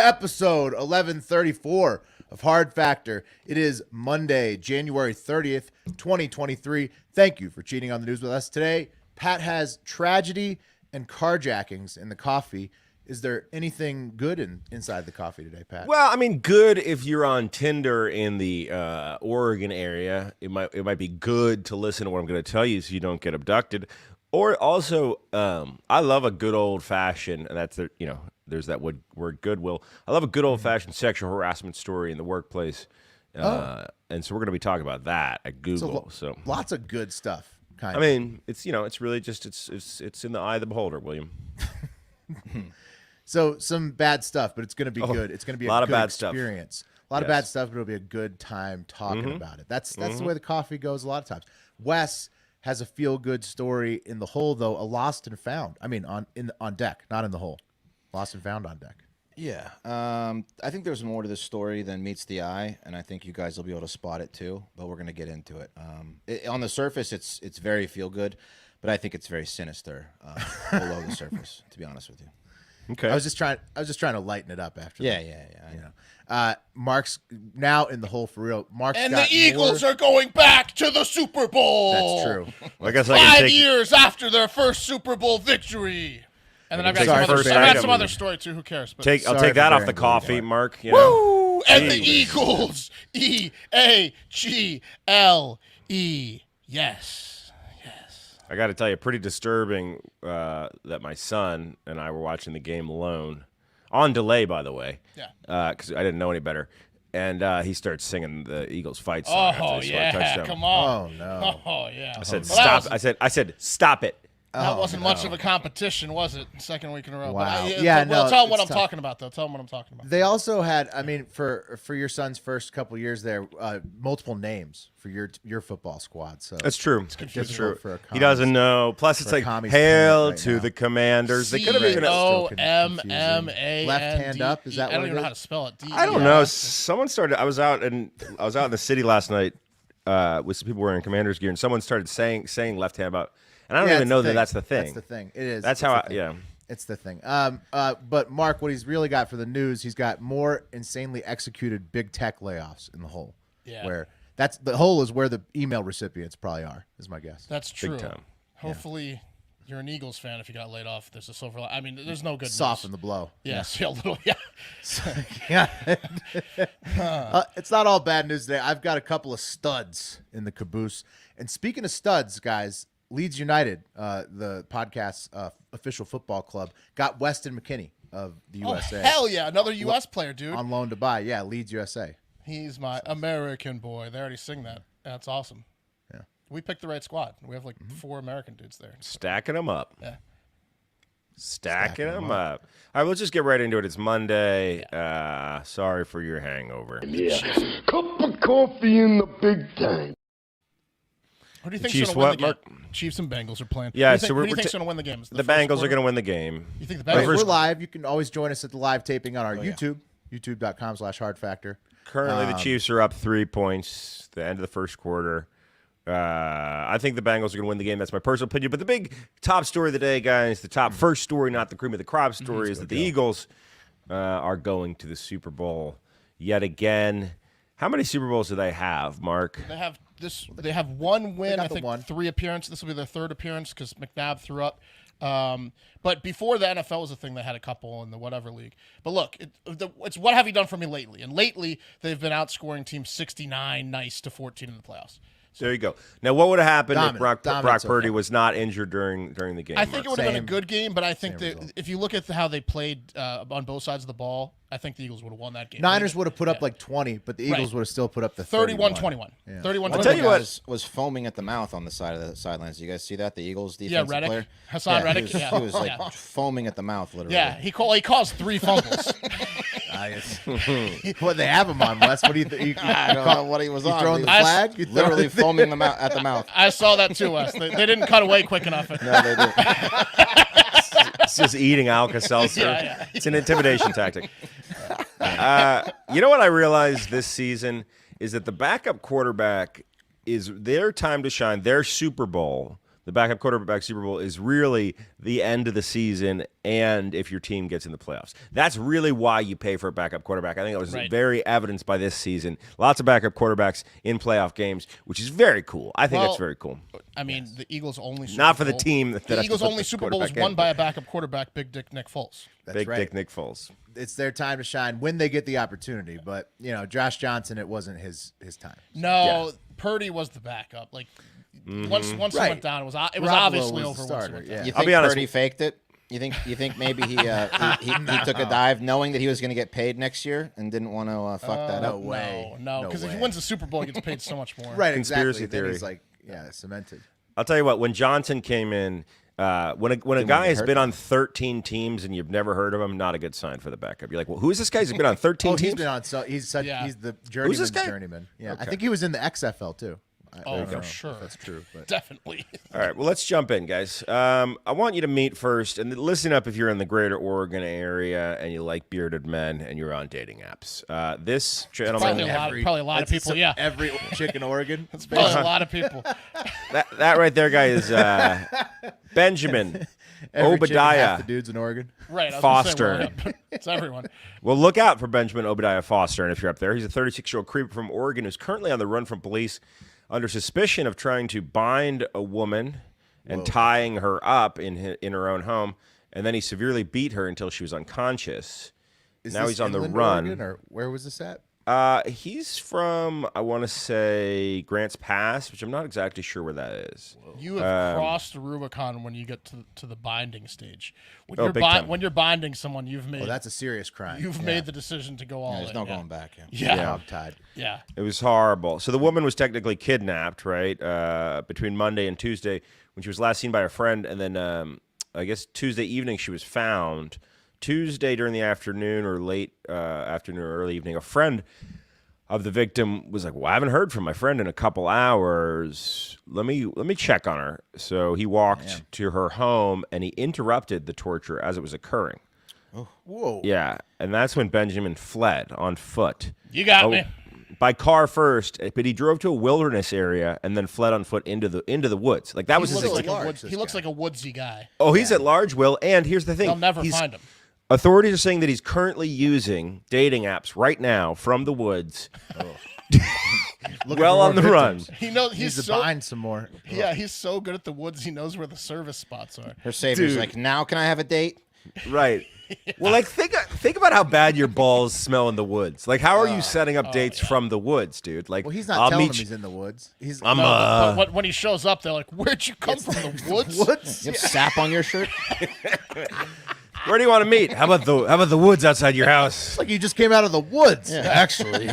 episode 1134 of Hard Factor. It is Monday, January 30th, 2023. Thank you for cheating on the news with us today. Pat has tragedy and carjackings in the coffee. Is there anything good inside the coffee today, Pat? Well, I mean, good if you're on Tinder in the Oregon area. It might be good to listen to what I'm going to tell you so you don't get abducted. Or also, I love a good old-fashioned, and that's there's that word goodwill. I love a good old-fashioned sexual harassment story in the workplace, and so we're going to be talking about that at Google. So lots of good stuff. I mean, it's really just it's in the eye of the beholder, William. So some bad stuff, but it's going to be good. It's going to be a lot of bad experience. A lot of bad stuff, but it'll be a good time talking about it. That's the way the coffee goes a lot of times. Wes has a feel-good story in the hole, though, a lost and found. I mean, on deck, not in the hole. Lost and found on deck. Yeah. I think there's more to this story than meets the eye, and I think you guys will be able to spot it too, but we're going to get into it. On the surface, it's very feel-good, but I think it's very sinister below the surface, to be honest with you. Okay. I was just trying to lighten it up after. Yeah. You know. Mark's now in the hole for real. Mark's and got the Eagles are going back to the Super Bowl. That's true. Well, I guess I can 5 years after their first Super Bowl victory. And then I've got some other story too. Who cares? But I'll take that off the coffee, Mark. You Woo! know. And the Eagles, EAGLE. Yes. I got to tell you, pretty disturbing that my son and I were watching the game alone, on delay, by the way. Yeah. Because I didn't know any better, and he starts singing the Eagles fight song. Oh yeah! Come on! Oh no! Oh yeah! I said stop. I said stop it. That wasn't much of a competition, was it? Second week in a row. Wow. But, no. Tell them what I'm talking about, though. Tell them what I'm talking about. They also had, I mean, for your son's first couple years there, multiple names for your football squad. So that's true. That's true. He doesn't know. Plus, it's like hail to the Commanders. They could have even COMMAND. Left hand up. Is that? I don't even know how to spell it. I don't know. Someone started. I was out in the city last night with some people wearing Commanders gear, and someone started saying left hand up. And I don't even know that that's the thing. That's the thing. It is. That's how It's the thing. But Mark, what he's really got for the news, he's got more insanely executed big tech layoffs in the hole. Yeah. Where the hole is where the email recipients probably are, is my guess. That's true. Big time. Hopefully you're an Eagles fan if you got laid off. There's a silver I mean, there's no good Soften news. the blow. Yes, yeah. A little, yeah. It's not all bad news today. I've got a couple of studs in the caboose. And speaking of studs, guys, Leeds United, the podcast's official football club, got Weston McKennie of the USA. Oh, hell yeah. Another U.S. player, dude. On loan to buy. Yeah, Leeds USA. He's my American boy. They already sing that. That's awesome. Yeah. We picked the right squad. We have like 4 American dudes there. Stacking them up. Yeah. Stacking them up. All right, let's just get right into it. It's Monday. Sorry for your hangover. Yeah. Cup of coffee in the big time. Who do you think's Chiefs going to win the what, game? Chiefs and Bengals are playing. Yeah, who do you think's going to win the game? The Bengals are going to win the game. You think the Hey, Bengals? we're live. You can always join us at the live taping on our YouTube, youtube.com/hardfactor. Currently, the Chiefs are up 3 points. The end of the first quarter. I think the Bengals are going to win the game. That's my personal opinion. But the big top story of the day, guys, the top first story, not the cream of the crop story, is that the Eagles are going to the Super Bowl yet again. How many Super Bowls do they have, Mark? They have one win. I think 3 appearances. This will be their 3rd appearance because McNabb threw up. But before the NFL was a thing, they had a couple in the whatever league. But look, it's what have you done for me lately? And lately, they've been outscoring teams 69-14 in the playoffs. There you go. Now, what would have happened if Brock Purdy okay. was not injured during the game? I think it would have been a Same- good game, but I think same that result. if you look at how they played on both sides of the ball, I think the Eagles would have won that game. Niners would have put up like 20, but the Eagles would have still put up the 31-21. Yeah. 31-21. I'll tell you what. Was foaming at the mouth on the side of the sidelines. You guys see that? The Eagles defensive Reddick. player? Hassan Reddick. He was like foaming at the mouth, literally. Yeah, he caused 3 fumbles. What they have him on, Wes? What do you think? I don't know what he was on. Throwing the He was flag? You literally foaming at the mouth. I saw that too, Wes. They didn't cut away quick enough. No, they didn't. It's just eating Alka-Seltzer. Yeah. It's an intimidation tactic. You know what I realized this season is that the backup quarterback is their time to shine, their Super Bowl, the backup quarterback Super Bowl is really the end of the season and if your team gets in the playoffs. That's really why you pay for a backup quarterback. I think it was very evidenced by this season. Lots of backup quarterbacks in playoff games, which is very cool. I think that's very cool. I mean, the Eagles' only Super Not for Bowl, the team. The Eagles' only Super Bowl was won by a backup quarterback, Big Dick Nick Foles. That's right. Dick Nick Foles. It's their time to shine when they get the opportunity. But, Josh Johnson, it wasn't his time. No, Purdy was the backup. Like, once he went down, it was obviously over. Starter, You think I'll be honest. Purdy faked it? You think maybe he took a dive knowing that he was going to get paid next year and didn't want to fuck that up? No, because if he wins the Super Bowl, he gets paid so much more. Right, Conspiracy exactly. theory. Then he's cemented. I'll tell you what, when Johnson came in, when a guy has been on 13 teams and you've never heard of him, not a good sign for the backup. You're like, well, who is this guy? He's been on 13 teams? He's been on. So he's the journeyman's this guy? journeyman. Yeah, Okay. I think he was in the XFL too. For sure. That's true. But. Definitely. All right, well, let's jump in, guys. I want you to meet first, and listen up if you're in the greater Oregon area and you like bearded men and you're on dating apps. This gentleman... Probably a lot of people, yeah. Every chick in Oregon. It's probably a lot of people. That right there, guy, is Benjamin Obadiah. Half the dudes in Oregon. Right. I was Foster. gonna say, it's everyone. Well, look out for Benjamin Obadiah Foster, and if you're up there, he's a 36-year-old creep from Oregon who's currently on the run from police under suspicion of trying to bind a woman and tying her up in her own home, and then he severely beat her until she was unconscious. Now he's on the run. Oregon, or where was this at? He's from, I want to say, Grants Pass, which I'm not exactly sure where that is. You have crossed the Rubicon when you get to the binding stage. When big time. when you're binding someone, you've made That's a serious crime. you've made the decision to go all in. There's no going back. Yeah. Dog-tied. Yeah. It was horrible. So the woman was technically kidnapped, right, between Monday and Tuesday when she was last seen by a friend, and then I guess Tuesday evening she was found. Tuesday during the afternoon or late afternoon or early evening, a friend of the victim was like, well, I haven't heard from my friend in a couple hours. Let me check on her. So he walked to her home, and he interrupted the torture as it was occurring. Oh. Whoa. Yeah, and that's when Benjamin fled on foot. You got me. By car first, but he drove to a wilderness area and then fled on foot into the woods. Like that was his. He looks like a woodsy guy. Oh, he's at large, Will. And here's the thing: They'll never find him. Authorities are saying that he's currently using dating apps right now from the woods. Well on the run. He knows He's he's to so bind some more. yeah. He's so good at the woods. He knows where the service spots are. Her savior's Dude. like, now can I have a date? Right. Well, like think about how bad your balls smell in the woods. Like, how are you setting up dates from the woods, dude? Like, Well, he's not I'll telling meet them you- he's in the woods. He's But when he shows up, they're like, "Where'd you come from? The woods?" woods. You have sap on your shirt? Where do you want to meet? How about the woods outside your house? It's like you just came out of the woods. Actually.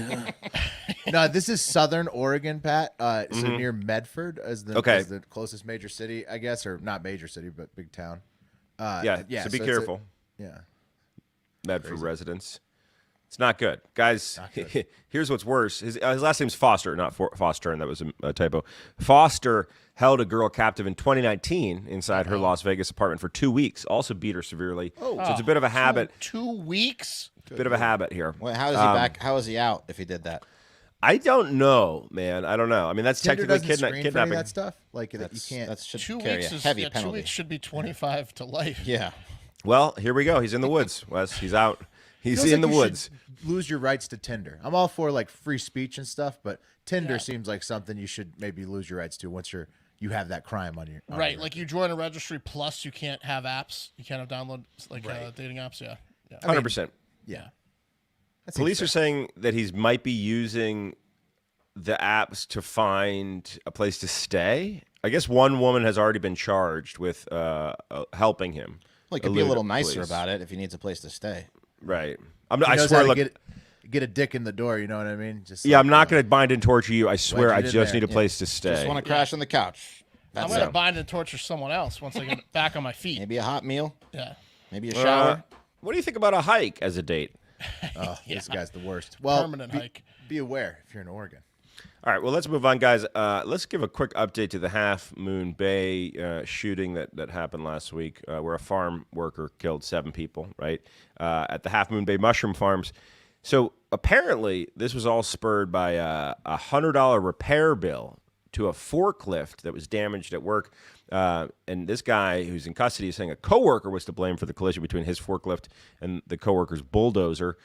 No, this is Southern Oregon, Pat. So near Medford is the closest major city, I guess, or not major city, but big town. So be it's careful. Yeah. Medford residents. It's not good. Guys, here's what's worse. His last name's Foster, not Foster, and that was a typo. Foster held a girl captive in 2019 inside her Las Vegas apartment for 2 weeks, also beat her severely. So it's a bit of a habit. 2 weeks. Bit of a habit here. Well, how is he back? How is he out if he did that? I don't know, man. I don't know. I mean, that's Tinder technically doesn't screen for any of kidnapping. that stuff. Like you can't. That should 2 carry weeks a is heavy 2 penalty. weeks should be 25 to life. Yeah. Well, here we go. He's in the woods, Wes. He's out. He's Feels in like the you woods. should lose your rights to Tinder. I'm all for like free speech and stuff, but Tinder seems like something you should maybe lose your rights to once you have that crime on your Right, like you join a registry, plus you can't have apps. You can't have download dating apps. Yeah. 100%. Yeah. Police are saying that he might be using the apps to find a place to stay. I guess one woman has already been charged with helping him. Well, he could be a little elude nicer police. about it if he needs a place to stay. Right. He I knows swear, how to look. get a dick in the door. You know what I mean? Just Yeah, I'm not going to bind and torture you. I swear, I Wedge it in just there. need a place to stay. Just want to crash on the couch. I'm That's gonna it. bind and torture someone else once I get back on my feet. Maybe a hot meal. Yeah. Maybe a shower. What do you think about a hike as a date? Oh, this guy's the worst. Well, Permanent hike. Be aware if you're in Oregon. All right, well, let's move on, guys. Let's give a quick update to the Half Moon Bay shooting that happened last week, where a farm worker killed 7 people, right, at the Half Moon Bay mushroom farms. So apparently this was all spurred by a $100 repair bill to a forklift that was damaged at work. And this guy who's in custody is saying a coworker was to blame for the collision between his forklift and the coworker's bulldozer.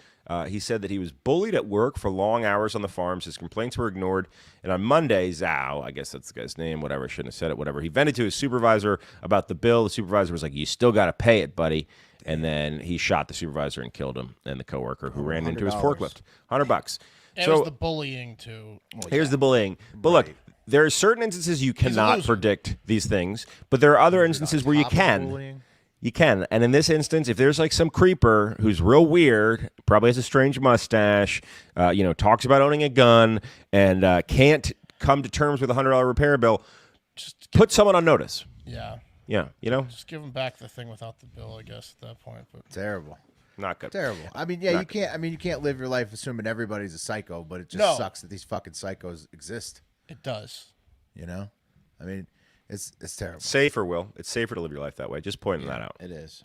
He said that he was bullied at work for long hours on the farms. His complaints were ignored. And on Monday, Zhao, I guess that's the guy's name, whatever, shouldn't have said it, whatever. He vented to his supervisor about the bill. The supervisor was like, you still got to pay it, buddy. And then he shot the supervisor and killed him and the coworker who ran into his forklift. $100. It So was the bullying, too. here's the bullying. But look, there are certain instances you cannot predict these things, but there are other instances where you can. You can. And in this instance, if there's like some creeper who's real weird, probably has a strange mustache, talks about owning a gun, and can't come to terms with a $100 repair bill, just put someone on notice. Yeah. Yeah, Just give them back the thing without the bill, I guess, at that point. But Terrible. Not good. Terrible. I mean, yeah, you can't. I mean, you can't live your life assuming everybody's a psycho, but it just sucks that these fucking psychos exist. It does. You know, I mean, it's terrible. Safer, Will. It's safer to live your life that way. Just pointing that out. It is.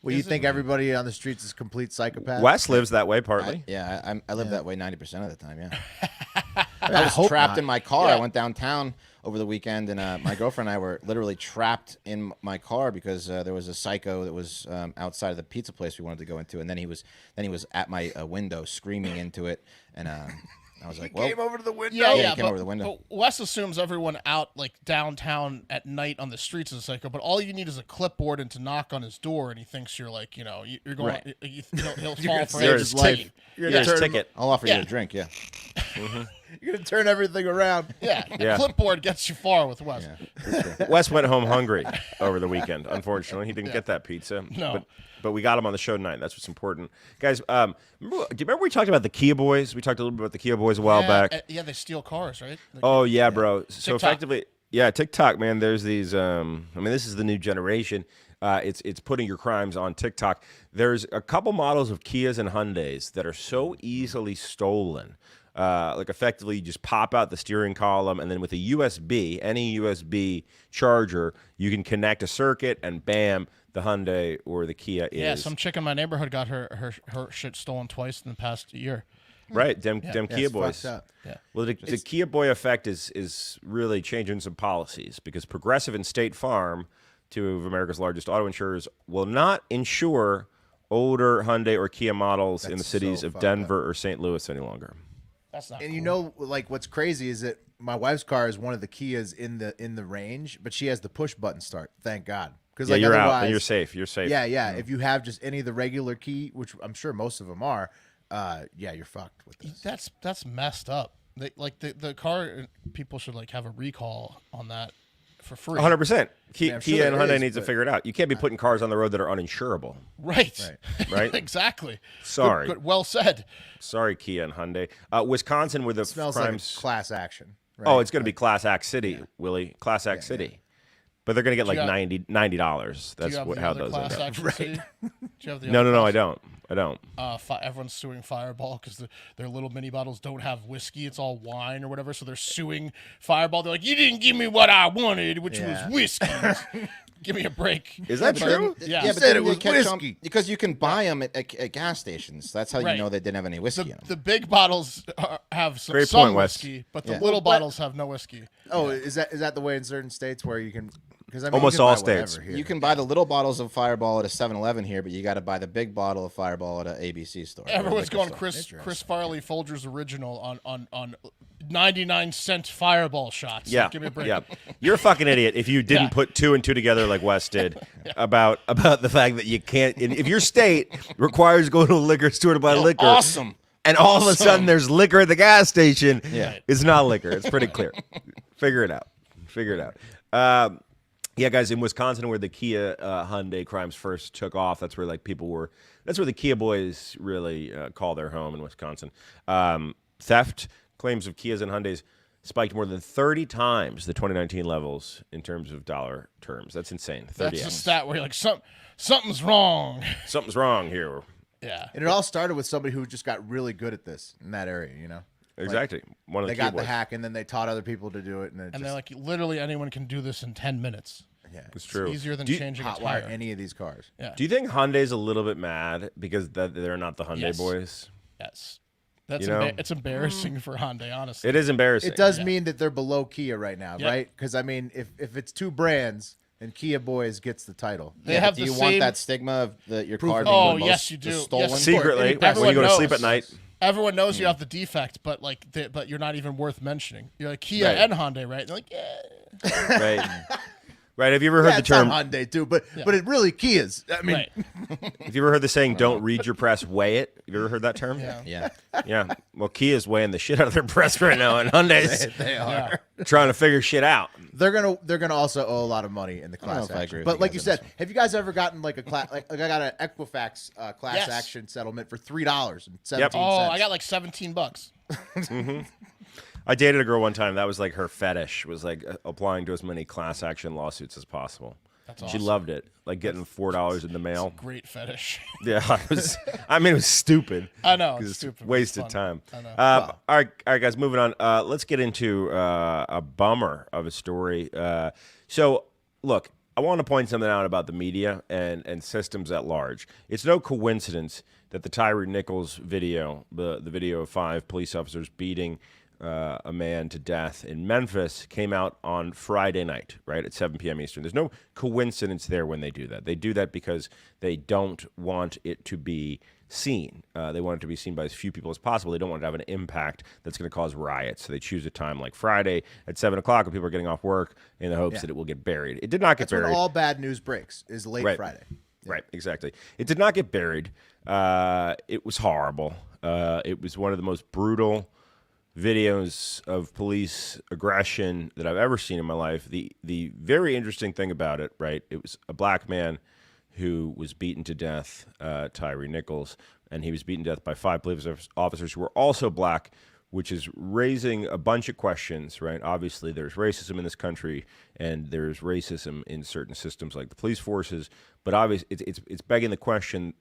Well, you think everybody on the streets is complete psychopath? Wes lives that way partly. I live that way 90% of the time. Yeah. I was trapped in my car. I went downtown over the weekend, and my girlfriend and I were literally trapped in my car because there was a psycho that was outside of the pizza place we wanted to go into, and then he was at my window screaming into it, and I was like, "Well, came over to the window." Yeah, he came over the window. But Wes assumes everyone out like downtown at night on the streets is a psycho. But all you need is a clipboard and to knock on his door, and he thinks you're like, you're going. Right. He'll fall for Here's his his ticket. Here's his ticket. I'll offer Yeah. you a drink." Yeah. You're gonna turn everything around. Yeah, Yeah. a clipboard gets you far with Wes. Wes went home hungry over the weekend. Unfortunately, he didn't get that pizza. No. But we got him on the show tonight. That's what's important. Guys, do you remember we talked about the Kia Boys? We talked a little bit about the Kia Boys a while back. Yeah, they steal cars, right? Oh, yeah, bro. So TikTok. effectively, yeah, TikTok, man, there's these, this is the new generation. It's putting your crimes on TikTok. There's a couple models of Kias and Hyundais that are so easily stolen. Like effectively you just pop out the steering column, and then with a USB, any USB charger, you can connect a circuit, and bam, the Hyundai or the Kia is. Yeah, some chick in my neighborhood got her shit stolen twice in the past year. Right, them Kia it's Boys. fucked up. Yeah. Well, the Kia Boy effect is really changing some policies because Progressive and State Farm, two of America's largest auto insurers, will not insure older Hyundai or Kia models in the That's cities so of fucked Denver or St. Louis any longer. That's not. And cool. you know, like what's crazy is that my wife's car is one of the Kias in the range, but she has the push button start. Thank God, because Yeah, like you're out. otherwise, Then you're safe. You're safe. Yeah. If you have just any of the regular key, which I'm sure most of them are, you're fucked with this. That's messed up. The car people should like have a recall on that for free. 100%. Kia I'm sure and there Hyundai is, needs to but- figure it out. You can't be putting cars on the road that are uninsurable. Right. Right? Exactly. Sorry. Good, well said. Sorry, Kia and Hyundai. Wisconsin, where the Smells crimes. like a class action. Right? Oh, it's going to be Class Act City, Willie. Class Act City. But they're going to get like you have- $90. Do That's you have how the those other end class up. action city? Do you have the No, other I class- don't. Everyone's suing Fireball because their little mini bottles don't have whiskey; it's all wine or whatever. So they're suing Fireball. They're like, "You didn't give me what I wanted, which was whiskey. Give me a break." Is that true? Yeah. Yeah, but said then it was you catch on- whiskey. because you can buy them at gas stations. That's how Right. you know they didn't have any whiskey in them. The big bottles have some, Great some point, Wes. whiskey, but the Yeah. little bottles have no whiskey. Oh, is that the way in certain states where you can? Because I mean, Almost you can all buy whatever states. here. You can buy the little bottles of Fireball at a 7-Eleven here, but you got to buy the big bottle of Fireball at an ABC store. or a Everyone's liquor going store. Chris Farley Folgers original on 99-cent Fireball shots. Yeah. Give me a break. Yeah. You're a fucking idiot if you didn't Yeah. put two and two together like Wes did about the fact that you can't. If your state requires going to a liquor store to buy liquor. Awesome. And all of a sudden there's liquor at the gas station. Yeah. It's not liquor. It's pretty clear. Figure it out. Yeah, guys, in Wisconsin, where the Kia Hyundai crimes first took off, that's where that's where the Kia Boys really call their home in Wisconsin. Theft claims of Kias and Hyundais spiked more than 30 times the 2019 levels in terms of dollar terms. That's insane. 30x. That's a stat where you're like, something's wrong. Something's wrong here. Yeah. And it all started with somebody who just got really good at this in that area. You know, Exactly. One of they the Kia got the Boys. hack, and then they taught other people to do it, and And they're like, literally anyone can do this in 10 minutes. yeah, It's true. Easier than Do you- changing a hotwire tire. any of these cars. Yeah. Do you think Hyundai's a little bit mad because they're not the Hyundai Yes. Boys? Yes. That's it's embarrassing for Hyundai, honestly. It is embarrassing. It does mean that they're below Kia right now, right? Because I mean, if it's two brands and Kia Boyz gets the title, They have do the you same... want that stigma of your car being Oh, the yes, most you do. stolen? Yes, Secretly, when everyone you go to knows. sleep at night. Everyone knows you have the defect, but but you're not even worth mentioning. You're like Kia and Hyundai, right? They're like, yeah. Right. Right. Have you ever heard the it's term on Hyundai too, but it really Kia's. I mean, have you ever heard the saying, don't read your press, weigh it? Have you ever heard that term? Yeah. Yeah. Well, Kia's weighing the shit out of their press right now, and Hyundai's they are. trying to figure shit out. They're gonna also owe a lot of money in the I don't know class if I action. agree with But you like guys you on said, this one. have you guys ever gotten like a class? Like I got an Equifax class Yes. action settlement for $3.17. Oh, I got like $17. I dated a girl one time. That was like her fetish, was like applying to as many class action lawsuits as possible. That's She awesome. loved it, like getting $4 in the mail. Great fetish. Yeah, I mean, it was stupid. I know, 'Cause it's stupid. Wasted It's time. fun. I know. All right, guys, moving on. Let's get into a bummer of a story. So, look, I want to point something out about the media and systems at large. It's no coincidence that the Tyre Nichols video, the video of 5 police officers beating a man to death in Memphis, came out on Friday night, right, at 7 p.m. Eastern. There's no coincidence there when they do that. They do that because they don't want it to be seen. They want it to be seen by as few people as possible. They don't want it to have an impact that's going to cause riots. So they choose a time like Friday at 7 o'clock when people are getting off work in the hopes that it will get buried. It did not get That's buried. when all bad news breaks. Is late Right. Friday. Right, exactly. It did not get buried. It was horrible. It was one of the most brutal videos of police aggression that I've ever seen in my life. The very interesting thing about it, right, it was a black man who was beaten to death, Tyre Nichols, and he was beaten to death by 5 police officers who were also black, which is raising a bunch of questions, right? Obviously, there's racism in this country, and there's racism in certain systems like the police forces, but obviously it's begging the question,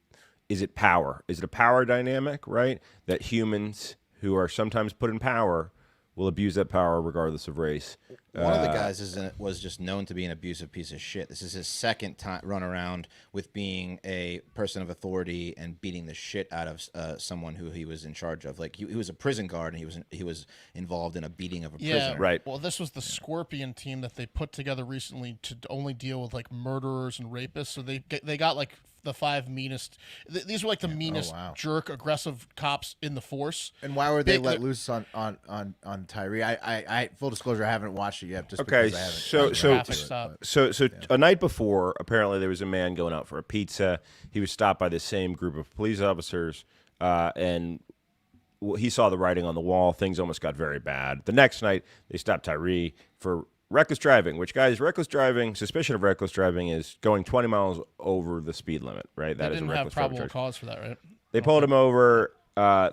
is it power? Is it a power dynamic, right, that humans who are sometimes put in power will abuse that power regardless of race? One of the guys was just known to be an abusive piece of shit. This is his second time run around with being a person of authority and beating the shit out of someone who he was in charge of. Like he was a prison guard, and he was involved in a beating of a prisoner. Right. Well, this was the Scorpion team that they put together recently to only deal with like murderers and rapists. So they got like the 5 meanest. These were like the meanest jerk, aggressive cops in the force. And why were they let loose on Tyre? I full disclosure, I haven't watched it yet. Just Okay, because I haven't. Traffic stop. So a night before, apparently there was a man going out for a pizza. He was stopped by the same group of police officers, and he saw the writing on the wall. Things almost got very bad. The next night, they stopped Tyre for reckless driving, which, guys, suspicion of reckless driving is going 20 miles over the speed limit, right? That They is a didn't have reckless driving probable charge. cause for that, right? They pulled him over.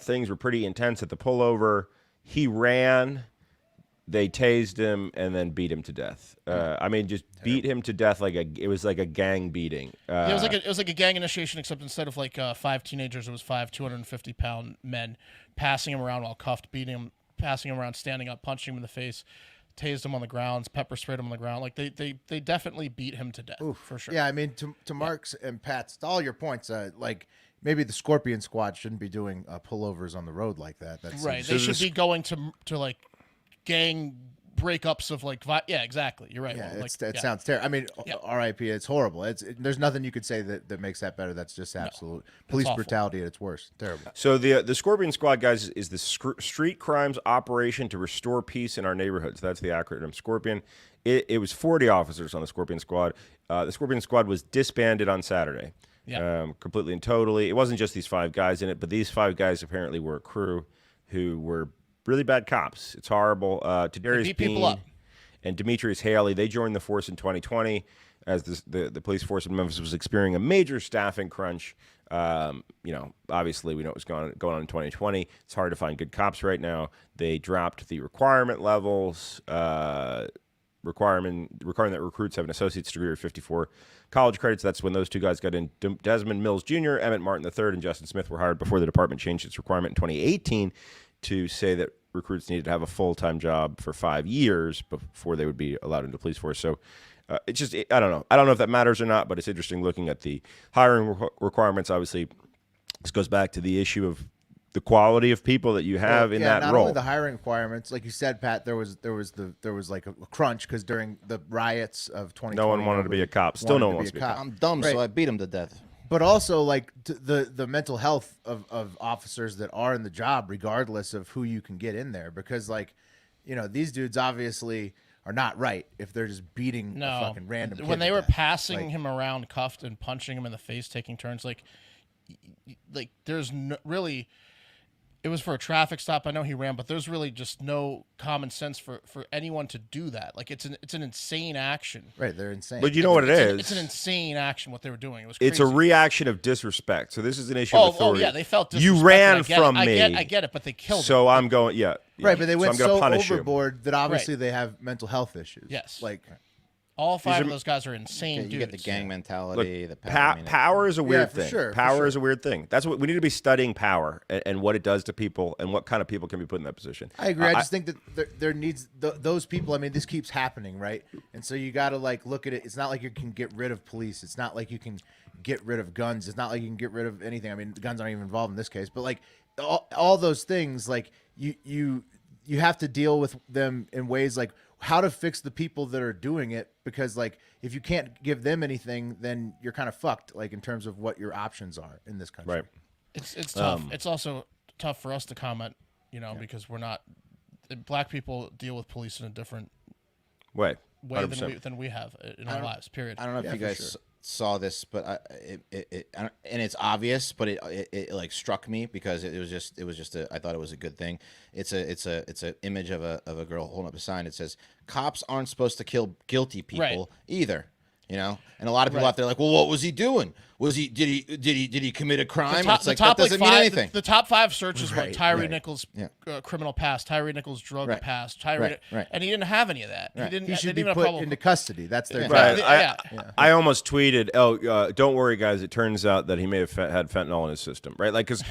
Things were pretty intense at the pullover. He ran. They tased him and then beat him to death. I mean, just beat him to death it was like a gang beating. Yeah, it was like a gang initiation, except instead of like 5 teenagers, it was 5 250-pound men passing him around while cuffed, beating him, passing him around, standing up, punching him in the face, tased him on the ground, pepper sprayed him on the ground. Like they definitely beat him to death for sure. Yeah, I mean, to Mark's and Pat's, to all your points, like maybe the Scorpion Squad shouldn't be doing pullovers on the road like that. That's Right. They should be going to like gang breakups of like yeah, exactly. You're right. Yeah, Well, it sounds terrible. I mean, Yeah. R.I.P. It's horrible. There's nothing you could say that makes that better. That's just absolute police awful. brutality at its worst. Terrible. So the Scorpion Squad, guys, is the street crimes operation to restore peace in our neighborhoods. That's the acronym Scorpion. It was 40 officers on the Scorpion Squad. The Scorpion Squad was disbanded on Saturday, completely and totally. It wasn't just these 5 guys in it, but these 5 guys apparently were a crew who were really bad cops. It's horrible. Tadarius beat people Bean up. and Demetrius Haley, they joined the force in 2020 as the police force in Memphis was experiencing a major staffing crunch. Obviously we know what's going on in 2020. It's hard to find good cops right now. They dropped the requirement levels, requiring that recruits have an associate's degree or 54 college credits. That's when those 2 guys got in. Desmond Mills Jr., Emmett Martin III, and Justin Smith were hired before the department changed its requirement in 2018 to say that recruits needed to have a full-time job for 5 years before they would be allowed into the police force. So it's just, I don't know. I don't know if that matters or not, but it's interesting looking at the hiring requirements. Obviously, this goes back to the issue of the quality of people that you have in that not role. only the hiring requirements, like you said, Pat, there was like a crunch because during the riots of 2020, no one wanted to be a cop. Still no one wants to be a cop. I'm dumb, so I beat him to death. But also, like the mental health of officers that are in the job, regardless of who you can get in there, because like, you know, these dudes obviously are not right if they're just beating a fucking random kid when they to were death. passing him around cuffed and punching him in the face, taking turns, like there's no, really, it was for a traffic stop. I know he ran, but there's really just no common sense for anyone to do that. Like it's an insane action. Right, they're insane. But you know what it is? It's an insane action what they were doing. It was crazy. It's a reaction of disrespect. So this is an issue of authority. Oh yeah, they felt you disrespected. ran from me. I get it, but they killed him. So I'm going, yeah. Right, but they went I'm gonna so punish overboard that obviously they have mental health issues. Yes. Like all five of those guys are insane dudes. You get the gang mentality. Look, the power, power is a weird for thing. sure, for Power sure. is a weird thing. That's what we need to be studying power and what it does to people and what kind of people can be put in that position. I agree. I just think that there needs those people. I mean, this keeps happening, right? And so you got to like look at it. It's not like you can get rid of police. It's not like you can get rid of guns. It's not like you can get rid of anything. I mean, the guns aren't even involved in this case. But like all those things, like you have to deal with them in ways like how to fix the people that are doing it, because like if you can't give them anything, then you're kind of fucked, like in terms of what your options are in this country. Right. It's tough. It's also tough for us to comment, you know, because we're not black people deal with police in a different way than we have in our lives. Period. I don't know if you guys saw this, but and it's obvious, but it like struck me because it was just I thought it was a good thing. It's a image of a girl holding up a sign. It says cops aren't supposed to kill guilty people either. You know, and a lot of people out there are like, well, what was he doing? Did he commit a crime? It's like that doesn't mean anything. The top 5 searches were Tyre Nichols' Yeah. Criminal past, Tyre Nichols' drug past, Right. and he didn't have any of that. He should be put into custody. That's their job. Right. I almost tweeted, don't worry, guys. It turns out that he may have had fentanyl in his system, right? Like, because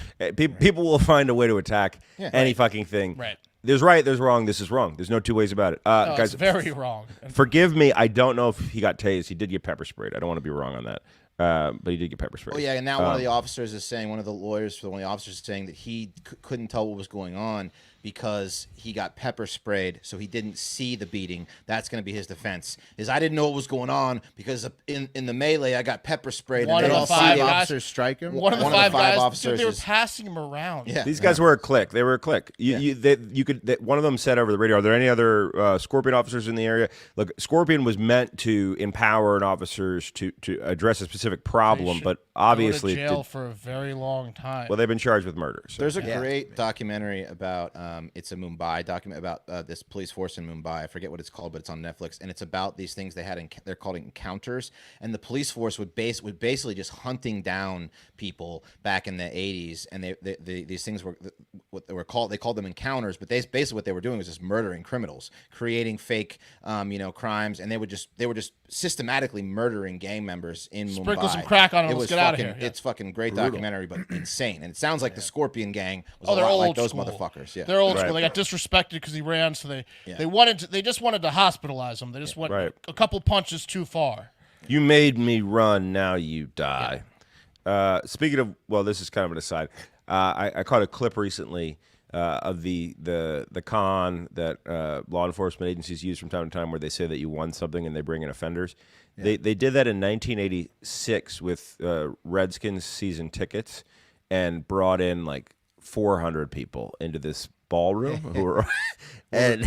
people will find a way to attack any fucking thing. Right. There's right, there's wrong, this is wrong. There's no two ways about it. Guys, it's very wrong. Forgive me, I don't know if he got tased. He did get pepper sprayed. I don't want to be wrong on that. But he did get pepper sprayed. Oh, yeah, and now one of the officers is saying, one of the lawyers for one of the officers is saying that he couldn't tell what was going on because he got pepper sprayed, so he didn't see the beating. That's going to be his defense. I didn't know what was going on because in the melee, I got pepper sprayed. One and of they the all 5 see officers strike him. One of the One of the five five guys, officers dude, they were is- passing him around. Yeah. These guys were a clique. They were a clique. One of them said over the radio, are there any other Scorpion officers in the area? Look, Scorpion was meant to empower officers to address a specific problem, but obviously go to jail for a very long time. well, they've been charged with murder. So. There's a great documentary about it's a Mumbai document about this police force in Mumbai. I forget what it's called, but it's on Netflix, and it's about these things they had. They're called encounters, and the police force would basically just hunting down people back in the 80s, and these things were what they were called. They called them encounters, but basically what they were doing was just murdering criminals, creating fake crimes, and they were just systematically murdering gang members in Mumbai. Sprinkle some crack on them. It Let's was get out of fucking, here. Yeah. It's fucking great documentary, but insane. And it sounds like the Scorpion gang was Oh, a they're lot old like those school. motherfuckers. Yeah. They're old school. They got disrespected because he ran, so they just wanted to hospitalize him. They just went a couple punches too far. You made me run, now you die. Speaking of, well, this is kind of an aside. I caught a clip recently of the con that law enforcement agencies use from time to time where they say that you won something and they bring in offenders. Yeah. They did that in 1986 with Redskins season tickets and brought in like 400 people into this ballroom who were and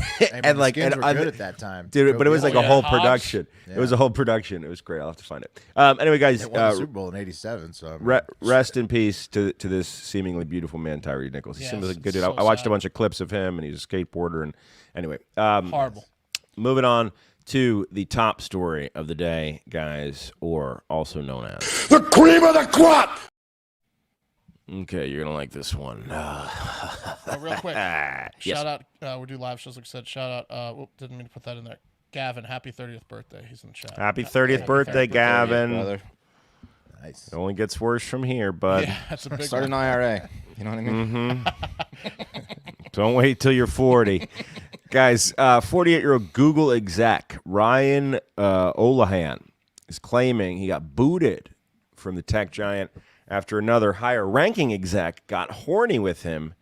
like Skins were good at that time, dude. But it was like a whole Hobbs. production. Yeah. It was a whole production. It was great. I'll have to find it. Anyway, guys, They won the Super Bowl in '87. So I mean, rest in peace to this seemingly beautiful man, Tyre Nichols. He seems like a good dude. so I watched sad. a bunch of clips of him, and he's a skateboarder. And anyway, Horrible. moving on to the top story of the day, guys, or also known as The cream of the crop! Okay, you're gonna like this one. Real quick, shout out. We do live shows, like I said. Shout out. Didn't mean to put that in there. Gavin, happy 30th birthday. He's in the chat. Happy 30th birthday, Gavin. brother. nice. It only gets worse from here, bud. Yeah, that's a big Start one. an IRA. You know what I mean? Don't wait till you're 40. Guys, 48-year-old Google exec Ryan Olahan is claiming he got booted from the tech giant after another higher-ranking exec got horny with him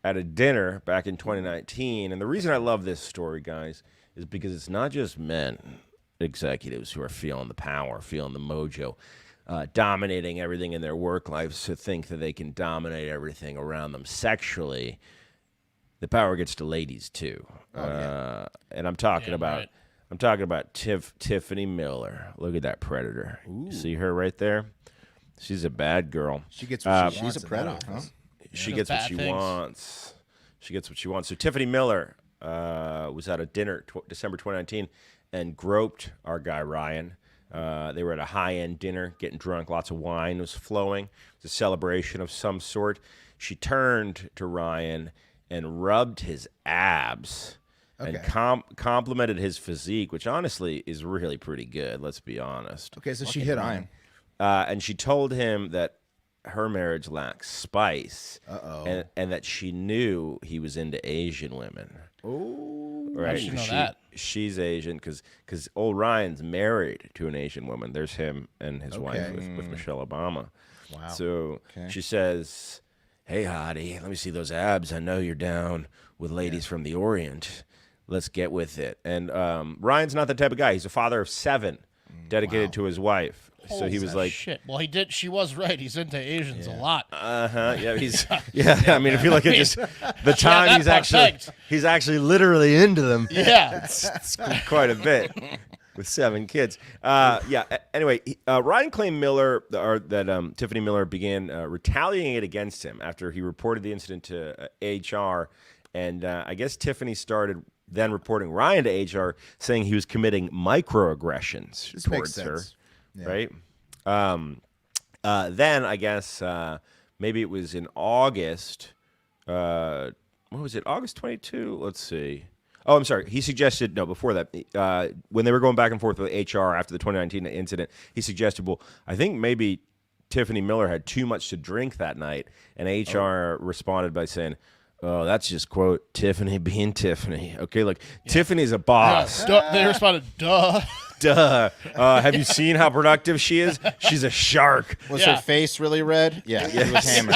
at a dinner back in 2019. And the reason I love this story, guys, is because it's not just men, executives, who are feeling the power, feeling the mojo, dominating everything in their work lives to think that they can dominate everything around them sexually. The power gets to ladies too. And I'm talking about Tiffany Miller. Look at that predator. You see her right there? She's a bad girl. She gets what she She's wants. a predator, huh? She gets what she wants. She gets what she wants. So Tiffany Miller was at a dinner December 2019 and groped our guy Ryan. They were at a high-end dinner, getting drunk. Lots of wine was flowing. It was a celebration of some sort. She turned to Ryan and rubbed his abs and complimented his physique, which honestly is really pretty good. Let's be honest. Okay, so she hit on him. And she told him that her marriage lacks spice, and that she knew he was into Asian women. Oh, right. How'd you know that? She's Asian because old Ryan's married to an Asian woman. There's him and his wife with Michelle Obama. Wow. So she says, "Hey, hottie, let me see those abs. I know you're down with ladies from the Orient. Let's get with it." And Ryan's not the type of guy. He's a father of 7, dedicated to his wife. So he was like, shit. Well, he did. She was right. He's into Asians a lot. Yeah, he's I mean, if you look at just the time he's actually literally into them. Yeah, it's quite a bit with 7 kids. Anyway, Ryan claimed that Tiffany Miller began retaliating against him after he reported the incident to HR, and I guess Tiffany started then reporting Ryan to HR, saying he was committing microaggressions towards her. Yeah. Right. Then I guess maybe it was in August. What was it? August 22. Let's see. Oh, I'm sorry. He suggested before that when they were going back and forth with HR after the 2019 incident, he suggested, well, I think maybe Tiffany Miller had too much to drink that night, and HR responded by saying, "Oh, that's just, quote, Tiffany being Tiffany." Okay, look, Tiffany's a boss. They responded, "Duh." Duh. Have you seen how productive she is? She's a shark. Was her face really red? Yeah, he was hammered.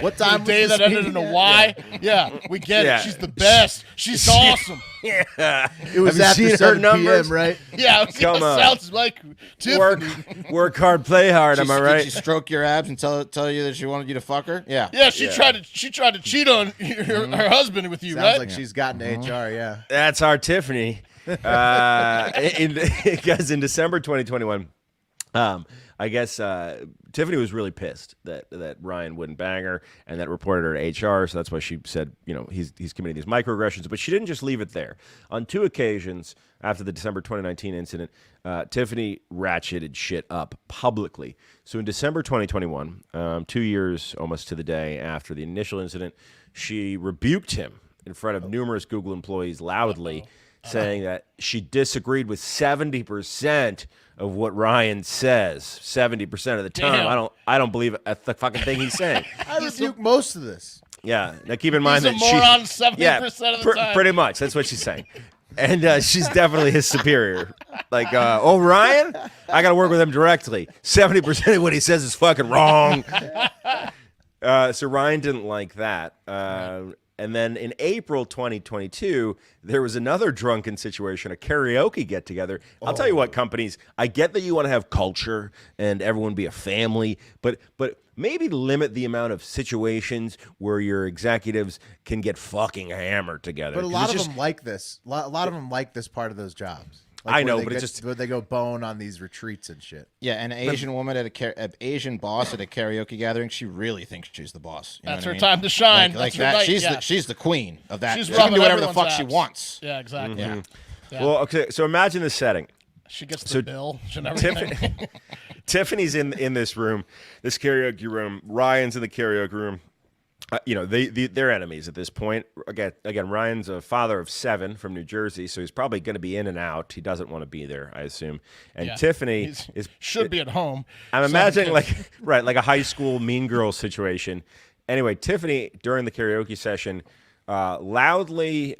What time? The day that ended in a Y. Yeah, we get it. She's the best. She's awesome. It was Have you after seen her 7 numbers? p.m., right? Yeah, Come on. sounds like Tiffany. Work hard, play hard. Am I right? Did she stroke your abs and tell you that she wanted you to fuck her? Yeah. Yeah, she tried to cheat on her husband with you, Sounds right? like she's gotten to HR, yeah. That's our Tiffany. Because in December 2021, I guess Tiffany was really pissed that Ryan wouldn't bang her, and that reported her to HR. So that's why she said, he's committing these microaggressions. But she didn't just leave it there. On 2 occasions after the December 2019 incident, Tiffany ratcheted shit up publicly. So in December 2021, 2 years almost to the day after the initial incident, she rebuked him in front of numerous Google employees loudly, saying that she disagreed with 70% of what Ryan says. 70% of the time. Damn. I don't believe a fucking thing he's saying. I rebuke most of this. Yeah. Now keep in mind He's a moron 70% of the time. Pretty much. That's what she's saying. And she's definitely his superior. Like, Ryan, I got to work with him directly. 70% of what he says is fucking wrong. So Ryan didn't like that. And then in April 2022, there was another drunken situation, a karaoke get-together. I'll tell you what, companies, I get that you want to have culture and everyone be a family, but maybe limit the amount of situations where your executives can get fucking hammered together. But a lot of them like this. A lot of them like this part of those jobs. Like I know, where but it's just where they go bone on these retreats and shit. Yeah, an Asian woman an Asian boss at a karaoke gathering, she really thinks she's the boss. You know That's what her I mean? time to shine. Like That's her that. night, She's the queen of that. She's She can do rubbing whatever the everyone's fuck she abs. wants. Yeah, exactly. Yeah. Yeah. Well, okay, so imagine the setting. She gets the bill and everything. Tiffany's in this room, this karaoke room. Ryan's in the karaoke room. They're enemies at this point. Again, Ryan's a father of 7 from New Jersey, so he's probably going to be in and out. He doesn't want to be there, I assume. And Tiffany should be at home. I'm imagining like a high school Mean Girls situation. Anyway, Tiffany during the karaoke session loudly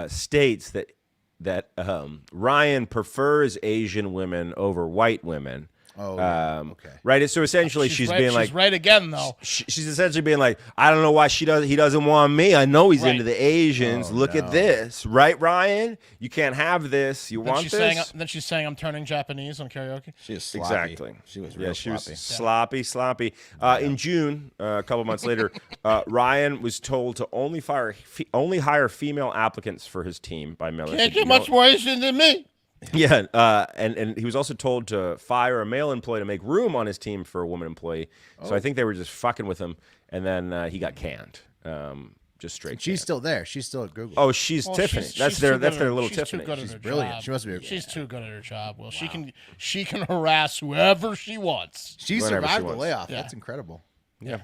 states that Ryan prefers Asian women over white women. Oh, yeah. Okay. Right. So essentially, she's being like, she's right again though. She's essentially being like, I don't know why he doesn't want me. I know he's Right. into the Asians. Oh, Look no. at this, right, Ryan? You can't have this. You Then want she's this? then she's saying I'm turning Japanese on karaoke. She was sloppy. Exactly. She was real she sloppy. was sloppy. In June, a couple months later, Ryan was told to only hire female applicants for his team by male. Can't get much more Asian than me. Yeah, and he was also told to fire a male employee to make room on his team for a woman employee. So I think they were just fucking with him, and then he got canned. Just straight. She's canned. still there. She's still at Google. Oh, she's Tiffany. That's their little she's Tiffany. Too good She's at her brilliant. job. She must be. She's too good at her job. Well, she can harass whoever she wants. She Whatever survived she the wants. layoff. Yeah. That's incredible. Yeah.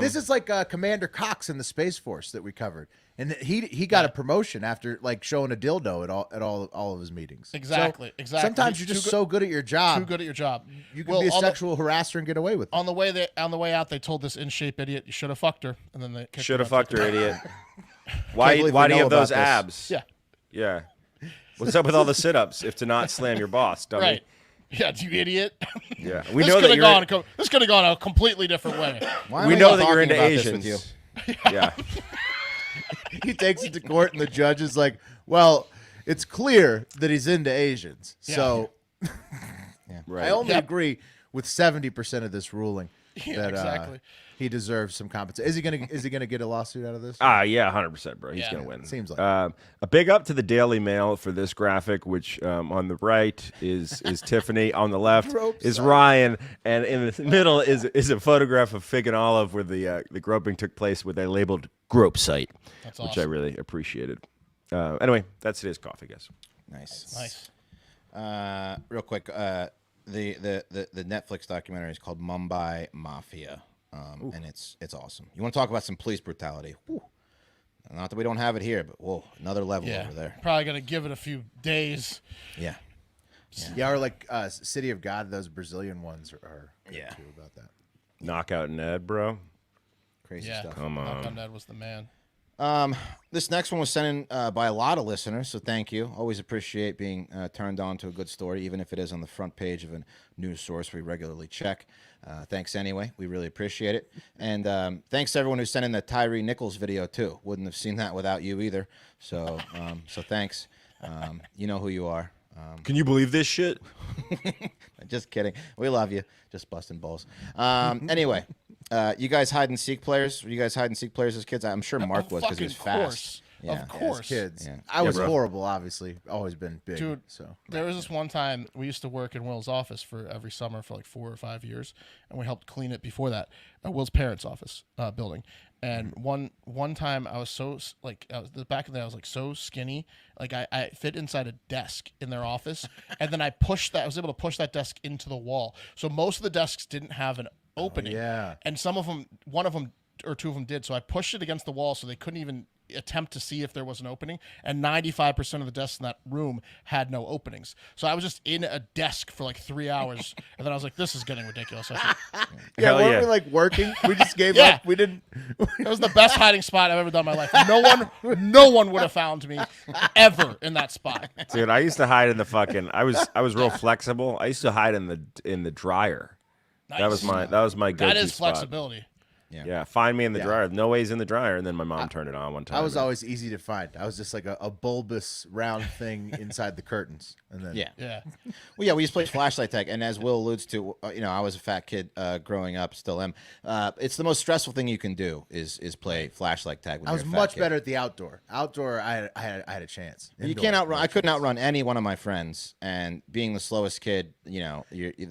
This is like Commander Cox in the Space Force that we covered, and he got a promotion after like showing a dildo at all of his meetings. Exactly. So sometimes you're just so good at your job. Too good at your job. You can be a sexual harasser and get away with it. On the way out, they told this in shape idiot, "You should have fucked her," and then they kicked Should have her out. fucked her, idiot. Why believe do we you know have those about this. abs? Yeah. Yeah. What's up with all the sit-ups if to not slam your boss, dummy? Right. Yeah, you idiot. Yeah. We This know could that have you're gone. This could have gone a completely different way. Why we am I know not that you're talking into about this with Asians. you? Yeah. He takes it to court, and the judge is like, "Well, it's clear that he's into Asians." So Right. I only Yep. agree with 70% of this ruling Yeah, that exactly. he deserves some compensation. Is he gonna get a lawsuit out of this? Yeah, 100%, bro. He's Yeah. gonna win. Seems like a big up to the Daily Mail for this graphic, which on the right is Tiffany, on the left Groped is site. Ryan, and in the middle is a photograph of Fig and Olive where the groping took place, where they labeled "grope site," That's which awesome. I really appreciated. Anyway, that's today's coffee, guys. Nice. Nice. Real quick, the Netflix documentary is called Mumbai Mafia, and it's awesome. You want to talk about some police brutality? Whew. Not that we don't have it here, but whoa, another level Yeah. over there. Probably gonna give it a few days. Yeah. yeah, or like City of God. Those Brazilian ones are good Yeah. too about that. Knockout Ned, bro. Crazy Yeah. stuff. Come on. Knock Ned was the man. This next one was sent in by a lot of listeners, so thank you. Always appreciate being turned on to a good story, even if it is on the front page of a news source we regularly check. Thanks anyway. We really appreciate it. And thanks to everyone who sent in the Tyre Nichols video, too. Wouldn't have seen that without you either. So thanks. You know who you are. Can you believe this shit? Just kidding. We love you. Just busting balls. Anyway, you guys hide and seek players? Were you guys hide and seek players as kids? I'm sure Mark was because he was Fucking fast. course. Yeah. Of course. Kids, Yeah. I was bro. horrible. Obviously, always been big. Dude, so there was this one time we used to work in Will's office for every summer for like 4 or 5 years, and we helped clean it before that. Will's parents' office building. And one time I was so back in the day I was like so skinny, like I fit inside a desk in their office, and then I was able to push that desk into the wall. So most of the desks didn't have an opening. yeah. And some of them, one of them or two of them did. So I pushed it against the wall so they couldn't even attempt to see if there was an opening, and 95% of the desks in that room had no openings. So I was just in a desk for like 3 hours, and then I was like, "This is getting ridiculous." yeah, Hell weren't yeah. we like working? We just gave Yeah. up. We didn't. It was the best hiding spot I've ever done in my life. No one would have found me ever in that spot. Dude, I used to hide in the fucking. I was real flexible. I used to hide in the dryer. That was my go-to That is spot. flexibility. Yeah, find me in the Yeah. dryer. No way's in the dryer, and then my mom turned it on one time. I was always easy to find. I was just like a bulbous round thing inside the curtains, and then Yeah. Yeah. Well, yeah, we used to play flashlight tag, and as Will alludes to, I was a fat kid growing up, still am. It's the most stressful thing you can do is play flashlight tag. When I was you're a fat much kid. better at the outdoor. Outdoor, I had a chance. You Indoor, can't outrun. no I couldn't chance. outrun any one of my friends, and being the slowest kid, they're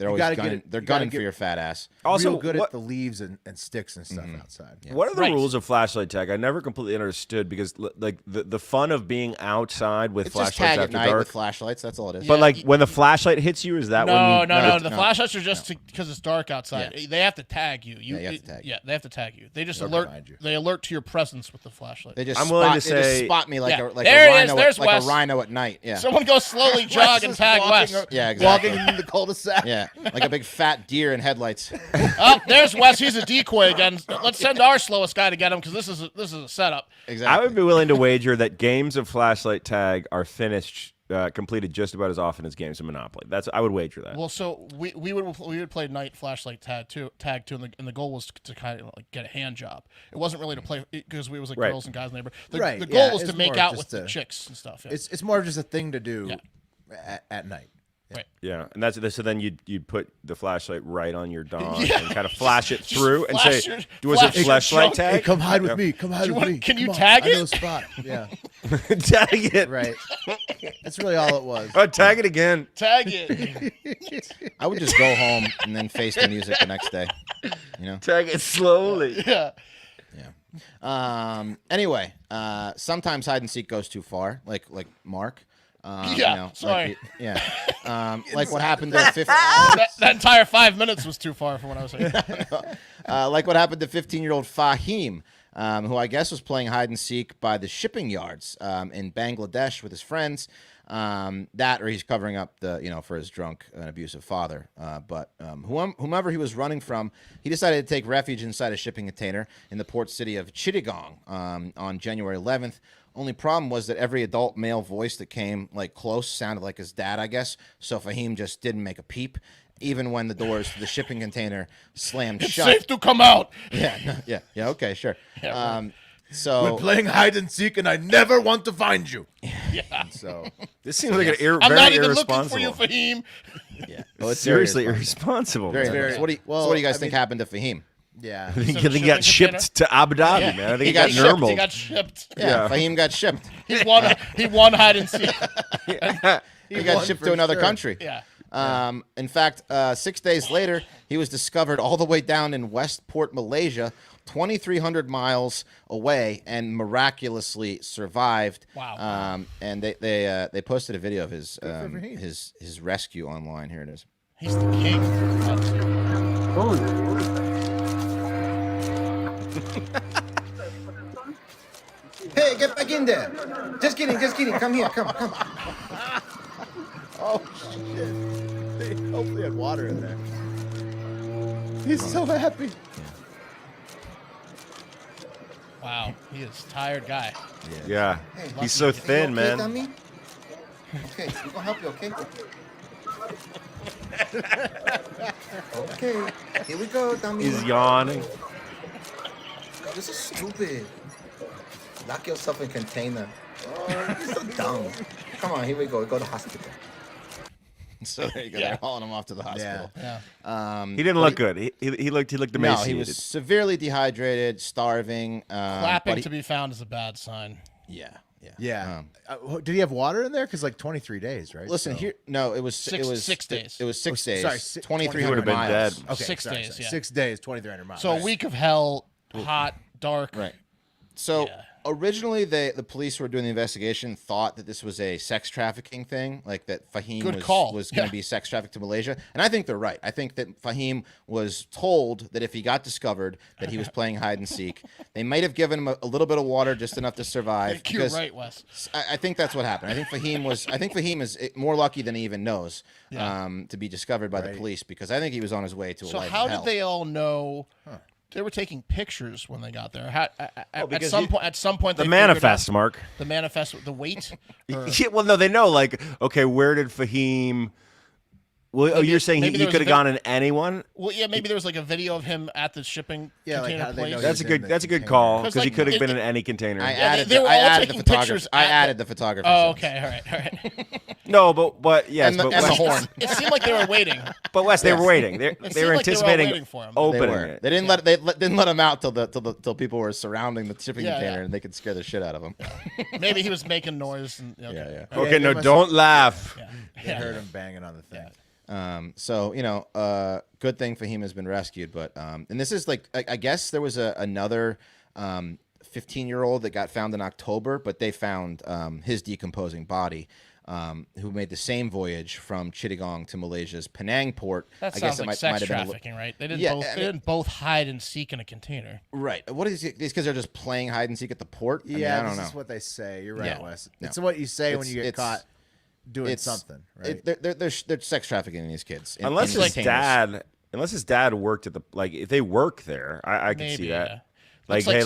always gotta get gunning. it- They're you gotta gunning for get- your fat ass. also Real good what, at the leaves and sticks and stuff outside. what are the Right. rules of flashlight tag? I never completely understood because like the fun of being outside with It's just flashlights tag at after night dark. with flashlights. That's all it is. But Yeah, like when the flashlight hits you, is that when No, you? no. The no. flashlights are just because it's dark outside. Yeah. They have to tag you. Yeah, you have to tag. Yeah, they have to tag you. They just They'll alert. find you. They alert to your presence with the flashlight. They just I'm willing to they just say- spot me like Yeah. a like There a it is. rhino There's like Wes. a rhino at night. Yeah. Someone go slowly jog and Just tag walking Wes. Yeah, exactly. Walking in the cul-de-sac. Yeah, like a big fat deer in headlights. Oh, there's Wes. He's a decoy again. send our slowest guy to get him because this is a setup. Exactly. I would be willing to wager that games of flashlight tag are finished, completed just about as often as games of Monopoly. I would wager that. Well, so we would play night flashlight tag too, and the goal was to kind of like get a hand job. It wasn't really to play because we was like Right. girls and guys in the neighborhood. Right, The goal yeah, was to it's make more out just with the chicks and stuff. Yeah. It's more of just a thing to do at night. Right. Yeah, and so then you'd put the flashlight right on your dong Yeah. and kind of flash it through and flash say, your- "Was it flash your flashlight junk. tag?" Hey, come hide with me. Come hide you with want- me. can you Come on, tag I know it? a spot. Yeah, Tag it. right. That's really all it was. Oh, tag it again. Tag it. I would just go home and then face the music the next day. You know. Tag it slowly. Yeah. Anyway, sometimes hide and seek goes too far, like Mark. Sorry. Like what happened to That entire 5 minutes was too far from what I was saying. like what happened to 15-year-old Fahim, who I guess was playing hide and seek by the shipping yards in Bangladesh with his friends. Or he's covering up for his drunk and abusive father. But whomever he was running from, he decided to take refuge inside a shipping container in the port city of Chittagong on January 11th. Only problem was that every adult male voice that came like close sounded like his dad, I guess. So Fahim just didn't make a peep, even when the doors to the shipping container slammed It's shut. safe to come out. Yeah. Okay, sure. Yeah, We're playing hide and seek, and I never want to find you. Yeah. So This seems like I'm very not even looking irresponsible. for you, Fahim. Yeah. Well, it's Seriously very irresponsible. Very, man. So what do you guys think happened to Fahim? yeah, I think Some he got shipping shipped to Abu Dhabi, man. I think he got got shipped. normal. He got shipped. Yeah, Fahim got shipped. He won hide and seek. He got won shipped for to another sure. country. Yeah. In fact, 6 days later, he was discovered all the way down in Westport, Malaysia, 2,300 miles away, and miraculously survived. Wow. And they posted a video of his Fahim. his rescue online. Here it is. He's the king. Hey, get back in there! Just kidding. Come here, come. Oh shit! They hopefully had water in there. He's so happy. Wow. He is a tired guy. Yeah. He's so thin, man. Okay, we're gonna help you, okay? Okay, here we go, dummy. He's yawning. This is stupid. Lock yourself in container. Oh, you're so dumb. Come on, here we go. Go to hospital. So there you go. They're hauling him off to the hospital. Yeah. He didn't look good. He looked No, emaciated. he was severely dehydrated, starving. Clapping but he- to be found is a bad sign. Yeah. Yeah. Did he have water in there? Because like 23 days, right? Listen So- here. No, it was 6 days. It was 6 days. sorry, 2,300 He would've been miles. dead. Okay, 6 sorry, days, sorry. yeah. 6 days, 2,300 miles. So a week of hell, hot, dark. Right. So Yeah. originally, the police who were doing the investigation thought that this was a sex trafficking thing, like that Fahim Good call. was going to Yeah. be sex trafficked to Malaysia. And I think they're right. I think that Fahim was told that if he got discovered that he was playing hide and seek, they might have given him a little bit of water just enough to survive. You're right, Wes. I think that's what happened. I think Fahim is more lucky than he even knows to be discovered by the police, because I think he was on his way to a So life how of hell. did they all know? They were taking pictures when they got there. At because some point, the they manifest, figured out Mark. the manifest, the weight. Or- Yeah, well, no, they know. Like, okay, where did Fahim? Well, you're saying maybe he there was could a have gone in anyone? Well, yeah, maybe there was like a video of him at the shipping Yeah, like container how they place. know That's a He's in good. the That's a good container. call 'Cause, because he like, could have been it- in any container. I Yeah, added they were all taking the photographer. pictures I at added the- the photographer. Oh, okay, all right. No, but yes, And the- but and the Wes, horn. It seemed like they were waiting. but Wes, they Yes. were waiting. They It were seemed like they were all anticipating waiting for him. They opening were. it. They didn't didn't let him out till people were surrounding the shipping Yeah, container yeah. and they could scare the shit out of him. Maybe he was making noise. And, okay. Yeah. Okay, they no, must- don't laugh. They heard him banging on the thing. So good thing Fahim has been rescued, but and this is like I guess there was another 15-year-old that got found in October, but they found his decomposing body. Who made the same voyage from Chittagong to Malaysia's Penang port? That I sounds guess it like might sex have been trafficking, right? They didn't Yeah, both. I They mean- didn't both hide and seek in a container. right. What is it? These kids are just playing hide and seek at the port. I mean, Yeah, I don't this know. is what they say. You're right, Yeah. Wes. No. It's what you say when It's- you get it's- caught doing something, right? They're sex trafficking these kids. Unless in his containers. dad unless his dad worked at the if they work there, I could see that. Yeah.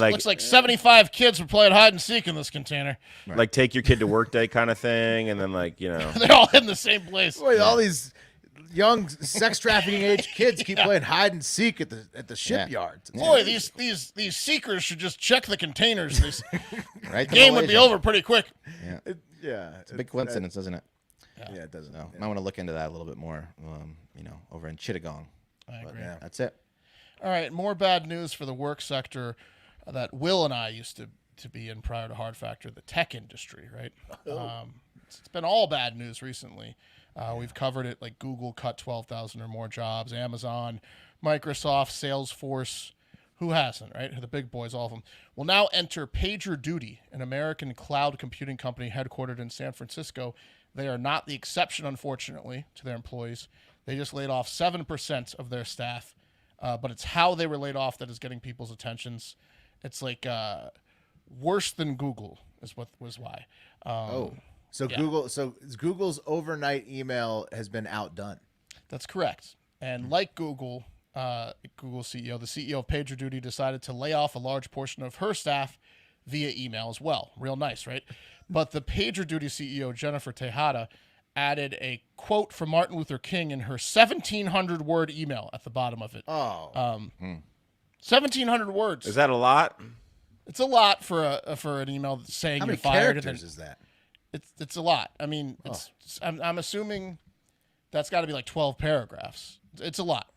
Looks like 75 kids were playing hide and seek in this container. Like take your kid to work day kind of thing, and then they're all in the same place. Boy, all these young sex trafficking age kids keep playing hide and seek at the shipyards. Boy, these seekers should just check the containers. This Right? game would be over pretty quick. Yeah. It's a big coincidence, isn't it? Yeah, it doesn't. No, I want to look into that a little bit more. Over in Chittagong. I agree. Yeah. That's it. All right, more bad news for the work sector that Will and I used to be in prior to Hard Factor, the tech industry, right? It's been all bad news recently. We've covered it, like Google cut 12,000 or more jobs, Amazon, Microsoft, Salesforce. Who hasn't, right? The big boys, all of them. Will now enter PagerDuty, an American cloud computing company headquartered in San Francisco. They are not the exception, unfortunately, to their employees. They just laid off 7% of their staff, but it's how they were laid off that is getting people's attentions. It's like worse than Google was why. Google's overnight email has been outdone. That's correct. And like Google CEO, the CEO of PagerDuty decided to lay off a large portion of her staff via email as well. Real nice, right? But the PagerDuty CEO, Jennifer Tejada, added a quote from Martin Luther King in her 1,700-word email at the bottom of it. 1,700 words. Is that a lot? It's a lot for an email saying How you're many fired. characters is that? It's a lot. I mean, I'm assuming that's got to be like 12 paragraphs. It's a lot.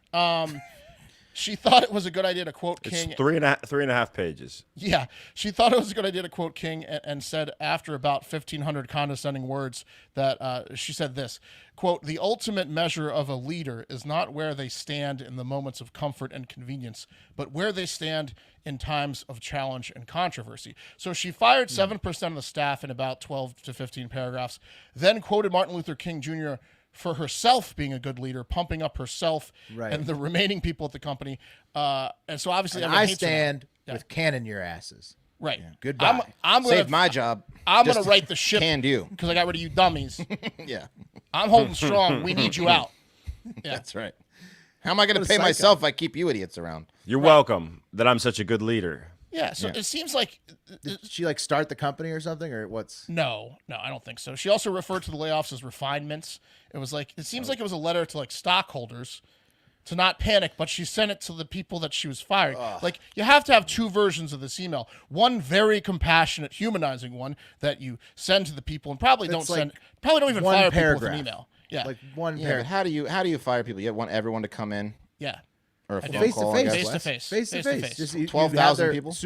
She thought it was a good idea to quote King. It's three and a half pages. Yeah, she thought it was a good idea to quote King and said after about 1,500 condescending words that she said this, quote, "The ultimate measure of a leader is not where they stand in the moments of comfort and convenience, but where they stand in times of challenge and controversy." So she fired 7% of the staff in about 12 to 15 paragraphs, then quoted Martin Luther King Jr. for herself being a good leader, pumping up herself and the remaining people at the company. And so obviously I stand with cannon your asses. Right. Yeah. Goodbye. I'm gonna, Saved my job. I'm going to write the ship. Canned you. Because I got rid of you dummies. Yeah. I'm holding strong. We need you out. Yeah. That's right. How am I going to pay myself if I keep you idiots around? You're welcome that I'm such a good leader. Yeah, so it seems like... Did she start the company or something, or what's... No, I don't think so. She also referred to the layoffs as refinements. It was like, it seems like it was a letter to stockholders to not panic, but she sent it to the people that she was firing. Like, you have to have two versions of this email. One very compassionate, humanizing one that you send to the people and probably don't even fire people with an email. Yeah. Like one Yeah, paragraph. but how do you fire people? You want everyone to come in? Yeah. Or a phone Face to call, I face. guess? Face to face. Just you 12,000 have their people?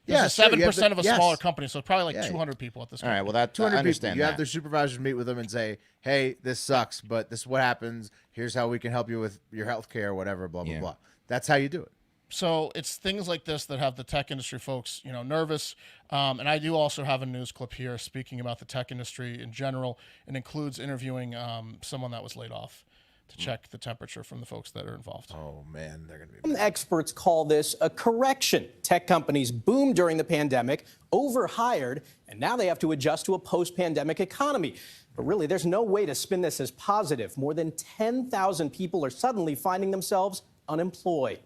Yeah, This is 7% of a smaller company, so probably 200 people at this All point. right, well, that 200 I understand people. You that. have their supervisors meet with them and say, "Hey, this sucks, but this is what happens. Here's how we can help you with your health care, or whatever." Blah blah blah. That's how you do it. So it's things like this that have the tech industry folks, nervous. And I do also have a news clip here speaking about the tech industry in general. It includes interviewing someone that was laid off to check the temperature from the folks that are involved. Oh man, they're gonna be. Some experts call this a correction. Tech companies boomed during the pandemic, overhired, and now they have to adjust to a post-pandemic economy. But really, there's no way to spin this as positive. More than 10,000 people are suddenly finding themselves unemployed.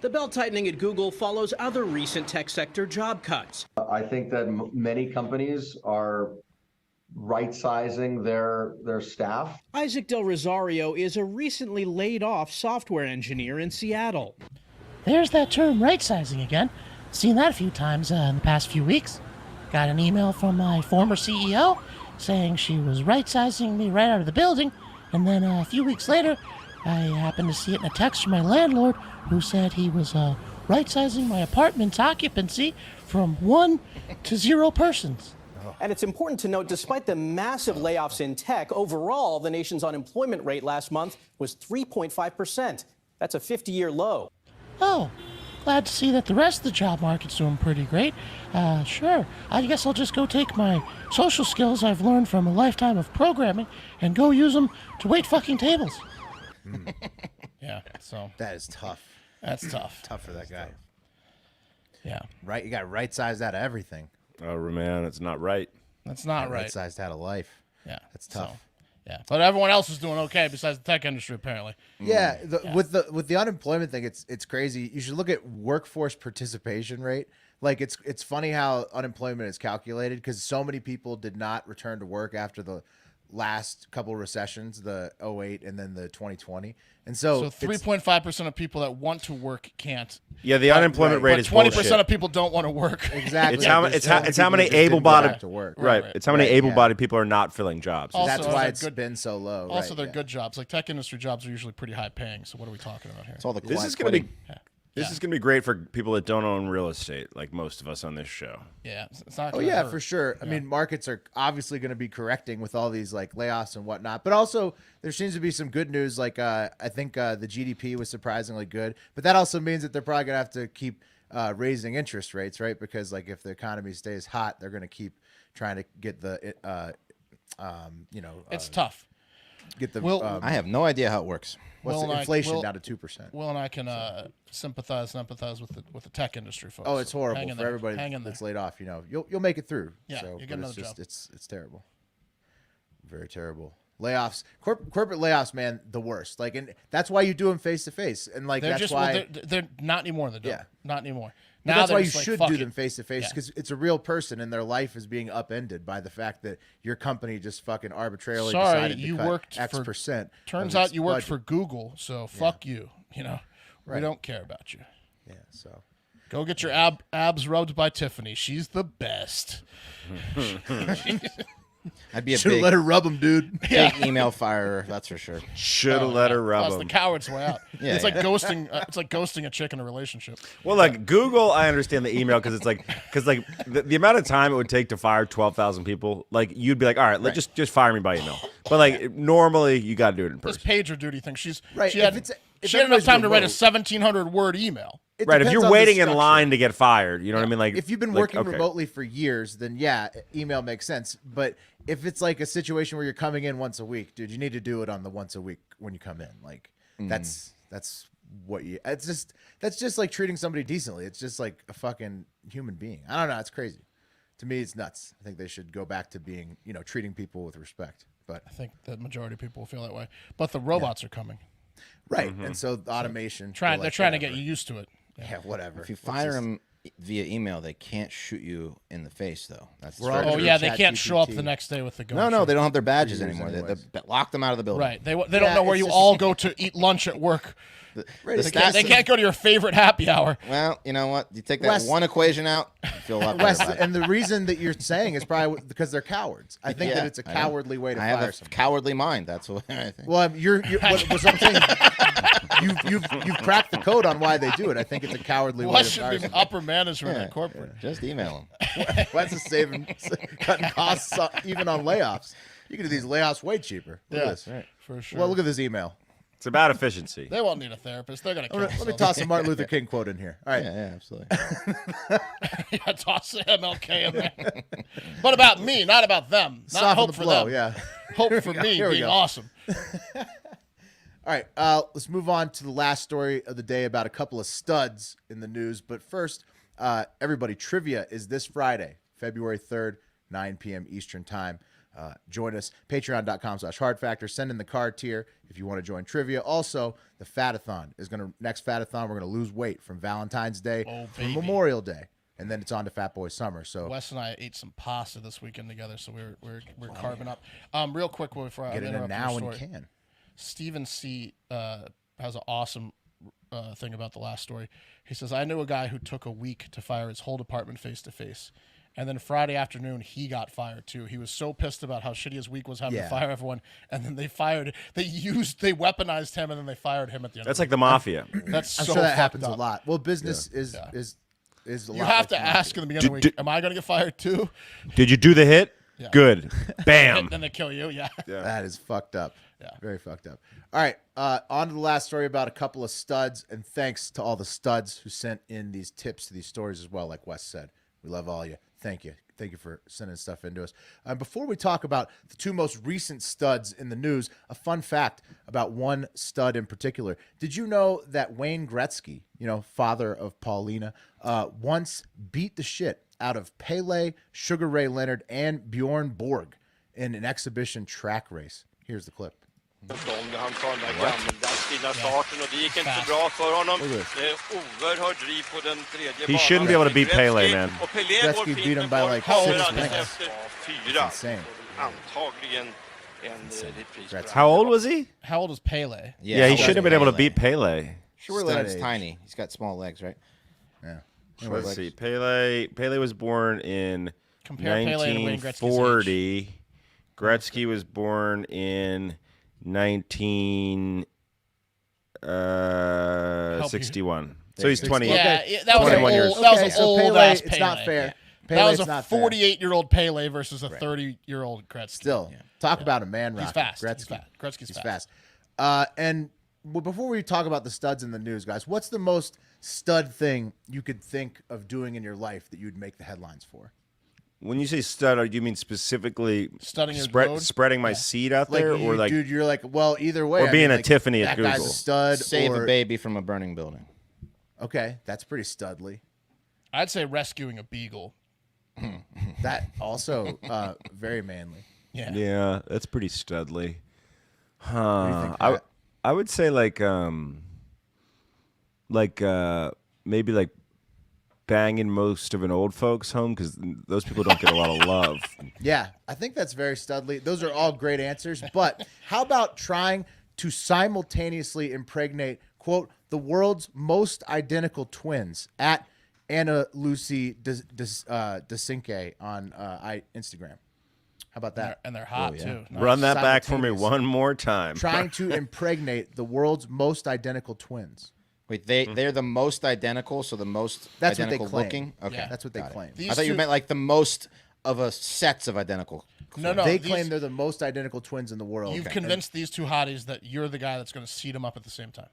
The belt-tightening at Google follows other recent tech sector job cuts. I think that many companies are right-sizing their staff. Isaac Del Rosario is a recently laid-off software engineer in Seattle. There's that term right-sizing again. Seen that a few times in the past few weeks. Got an email from my former CEO saying she was right-sizing me right out of the building, and then a few weeks later, I happened to see it in a text from my landlord who said he was right-sizing my apartment's occupancy from 1 to 0 persons. And it's important to note, despite the massive layoffs in tech, overall, the nation's unemployment rate last month was 3.5%. That's a 50-year low. Oh, glad to see that the rest of the job market's doing pretty great. Sure, I guess I'll just go take my social skills I've learned from a lifetime of programming and go use them to wait fucking tables. Yeah, so That is tough. that's tough. Tough for that guy. Yeah, Right, you got right-sized out of everything. Oh man, it's not right. that's not right. Right-sized out of life. Yeah, That's tough. So, Yeah, but everyone else is doing okay besides the tech industry, apparently. Yeah, with the unemployment thing, it's crazy. You should look at workforce participation rate. Like it's funny how unemployment is calculated because so many people did not return to work after the last couple of recessions, the 08 and then the 2020. And so 3.5% of people that want to work can't. Yeah, the unemployment rate is 20% of people don't want to work. Exactly. It's how many able-bodied to work. Right. It's how many able-bodied people are not filling jobs. Also, That's why it's been so low. Also, they're good jobs. Like tech industry jobs are usually pretty high paying. So what are we talking about here? It's all the This is going to be This is going to be great for people that don't own real estate, like most of us on this show. Yeah, it's not. Oh gonna yeah, hurt. for sure. I mean, markets are obviously going to be correcting with all these like layoffs and whatnot, but also there seems to be some good news. Like I think the GDP was surprisingly good, but that also means that they're probably going to have to keep raising interest rates, right? Because like if the economy stays hot, they're going to keep trying to get the it's tough. Get the I have no idea how it works. what's the inflation down to 2%. Will and I can sympathize with the tech industry folks. Oh, it's horrible Hang in for there. everybody Hang in that's there. laid off. You know, you'll make it through. Yeah, so, you get but another it's just job. it's terrible, very terrible. Layoffs, corporate layoffs, man, the worst. Like, and that's why you do them face to face, and like They're that's just why they're not anymore. They don't. Yeah. Not anymore. but Now that's they're why you just like, should fuck do it. them face to face Yeah. because it's a real person and their life is being upended by the fact that your company just fucking arbitrarily Sorry, decided to you cut worked X for- percent. Turns of out its you worked budget. for Google, so fuck you. You know, we Right. don't care about you. Yeah, so Go get your abs rubbed by Tiffany. She's the best. I'd be a should have big, let her rub them, dude. big email firer, that's for sure. Should have let her rub That's the them. coward's way out. Yeah, it's like ghosting. It's like ghosting a chick in a relationship. Well, like Google, I understand the email because the amount of time it would take to fire 12,000 people, like you'd be like, all right, just fire me by email. But like normally, you got to do it in This person. pager duty thing. She Right, had if she had enough everybody's time to write a remote. 1,700-word email. It Right, if depends you're on the waiting in structure. line to get fired, you know what I mean? Like If you've been like, working okay. remotely for years, then yeah, email makes sense. But if it's like a situation where you're coming in once a week, dude, you need to do it on the once a week when you come in. Like that's what you. That's just like treating somebody decently. It's just like a fucking human being. I don't know. It's crazy. To me, it's nuts. I think they should go back to being, treating people with respect. But I think the majority of people will feel that way. But the robots are coming. right, and so the automation. They're trying to get you used to it. Yeah, whatever. If you fire them via email, they can't shoot you in the face, though. That's We're all Oh Through yeah, they can't show up ChatGPT. the next day with the gun. no, they don't have their badges years anymore. They anyways. lock them out of the building. Right. They don't Yeah, know where it's you just- all go to eat lunch at work. The They stats- can't go to your favorite happy hour. Well, you know what? You take that Wes- one equation out, you feel a lot better Wes, about it. and the reason that you're saying is probably because they're cowards. I think that Yeah, it's a I know. cowardly way to I have fire a somebody. cowardly mind. That's what I think. Well, what I'm saying, you've cracked the code on why they do it. I think it's a cowardly way What to should fire be somebody. upper management Yeah, at corporate? just email them. Wes is cutting costs even on layoffs. You can do these layoffs way cheaper. Look at this. For sure. Well, look at this email. It's about efficiency. They won't need a therapist. They're gonna kill Let me themselves. toss a Martin Luther King quote in here. All right. Yeah, absolutely. Yeah, toss the MLK in there. What about me? Not about them. Not Soften hope the for flow, them. yeah. Hope for me Here we being go. awesome. All right, let's move on to the last story of the day about a couple of studs in the news. But first, everybody, trivia is this Friday, February 3rd, 9 p.m. Eastern Time. Join us, patreon.com/hardfactor. Send in the card tier if you want to join trivia. Also, the Fat-A-Thon is next Fat-A-Thon, we're going to lose weight from Valentine's Day to baby. Memorial Day. And then it's on to Fat Boy Summer. So Wes and I ate some pasta this weekend together, so we're carving up. Real quick before I get it in interrupt now your when story. you can. Stephen C. Has an awesome thing about the last story. He says, I knew a guy who took a week to fire his whole department face-to-face. And then Friday afternoon, he got fired too. He was so pissed about how shitty his week was having Yeah. to fire everyone. And then they weaponized him, and then they fired him at the end. That's of like the mafia. That's I'm so sure that fucked happens up. a lot. Well, business is a lot. You have like to the ask mafia. in the beginning of the week, am I going to get fired too? Did you do the hit? Yeah. Good. Bam. Then they kill you, yeah. That is fucked up. Yeah. Very fucked up. All right. On to the last story about a couple of studs. And thanks to all the studs who sent in these tips to these stories as well. Like Wes said, we love all you. Thank you. Thank you for sending stuff into us. Before we talk about the two most recent studs in the news, a fun fact about one stud in particular. Did you know that Wayne Gretzky, father of Paulina, once beat the shit out of Pele, Sugar Ray Leonard, and Bjorn Borg in an exhibition track race? Here's the clip. Han tar den där gammaldags fina starten och det gick inte så bra för honom. Oerhörd driv på den tredje He shouldn't be able to beat Pele, man. Och Pelé går Gretzky beat him fint by med like boll 6 alldeles minutes. efter It's fyra. insane. Antagligen en repris. How old was he? How old is Pele? Yeah, he shouldn't have been able to beat Pele. Sure, Leonard's tiny. He's got small legs, right? Yeah. Let's see. Pele was born in Compare Pele and Wayne Gretzky's 1940. Gretzky was born in 1961. So he's 28. Yeah, that was 21 an years. old, that was Okay, an so old Pele, ass it's Pele. not fair. Yeah. Pele, That was it's a not fair. 48-year-old Pele versus a 30-year-old Gretzky. Still, talk about a man rocket. He's fast. Gretzky. He's fast. Gretzky's He's fast. fast. And before we talk about the studs in the news, guys, what's the most stud thing you could think of doing in your life that you'd make the headlines for? When you say stud, do you mean specifically Studding your load? spreading my seed out there, you, or like, dude, you're like, well, either way, or being a like, Tiffany at that guy's Google? a stud. Save or, a baby from a burning building. Okay, that's pretty studly. I'd say rescuing a beagle. That also very manly. Yeah. Yeah, that's pretty studly. What do you think, I Pat? I would say maybe like banging most of an old folks home because those people don't get a lot of love. Yeah, I think that's very studly. Those are all great answers. But how about trying to simultaneously impregnate, quote, the world's most identical twins at Anna Lucy DeCinque on Instagram? How about that? And they're hot, too. Nice. Run that back for me Simultaneous. one more time. Trying to impregnate the world's most identical twins. Wait, they're the most identical, so the most That's what they identical claim. looking? Okay. Yeah. That's what they claim. These I thought you two- meant like the most of a sets of identical. No, They these- claim they're the most identical twins in the world. You've convinced these two hotties that you're the guy that's going to seed them up at the same time.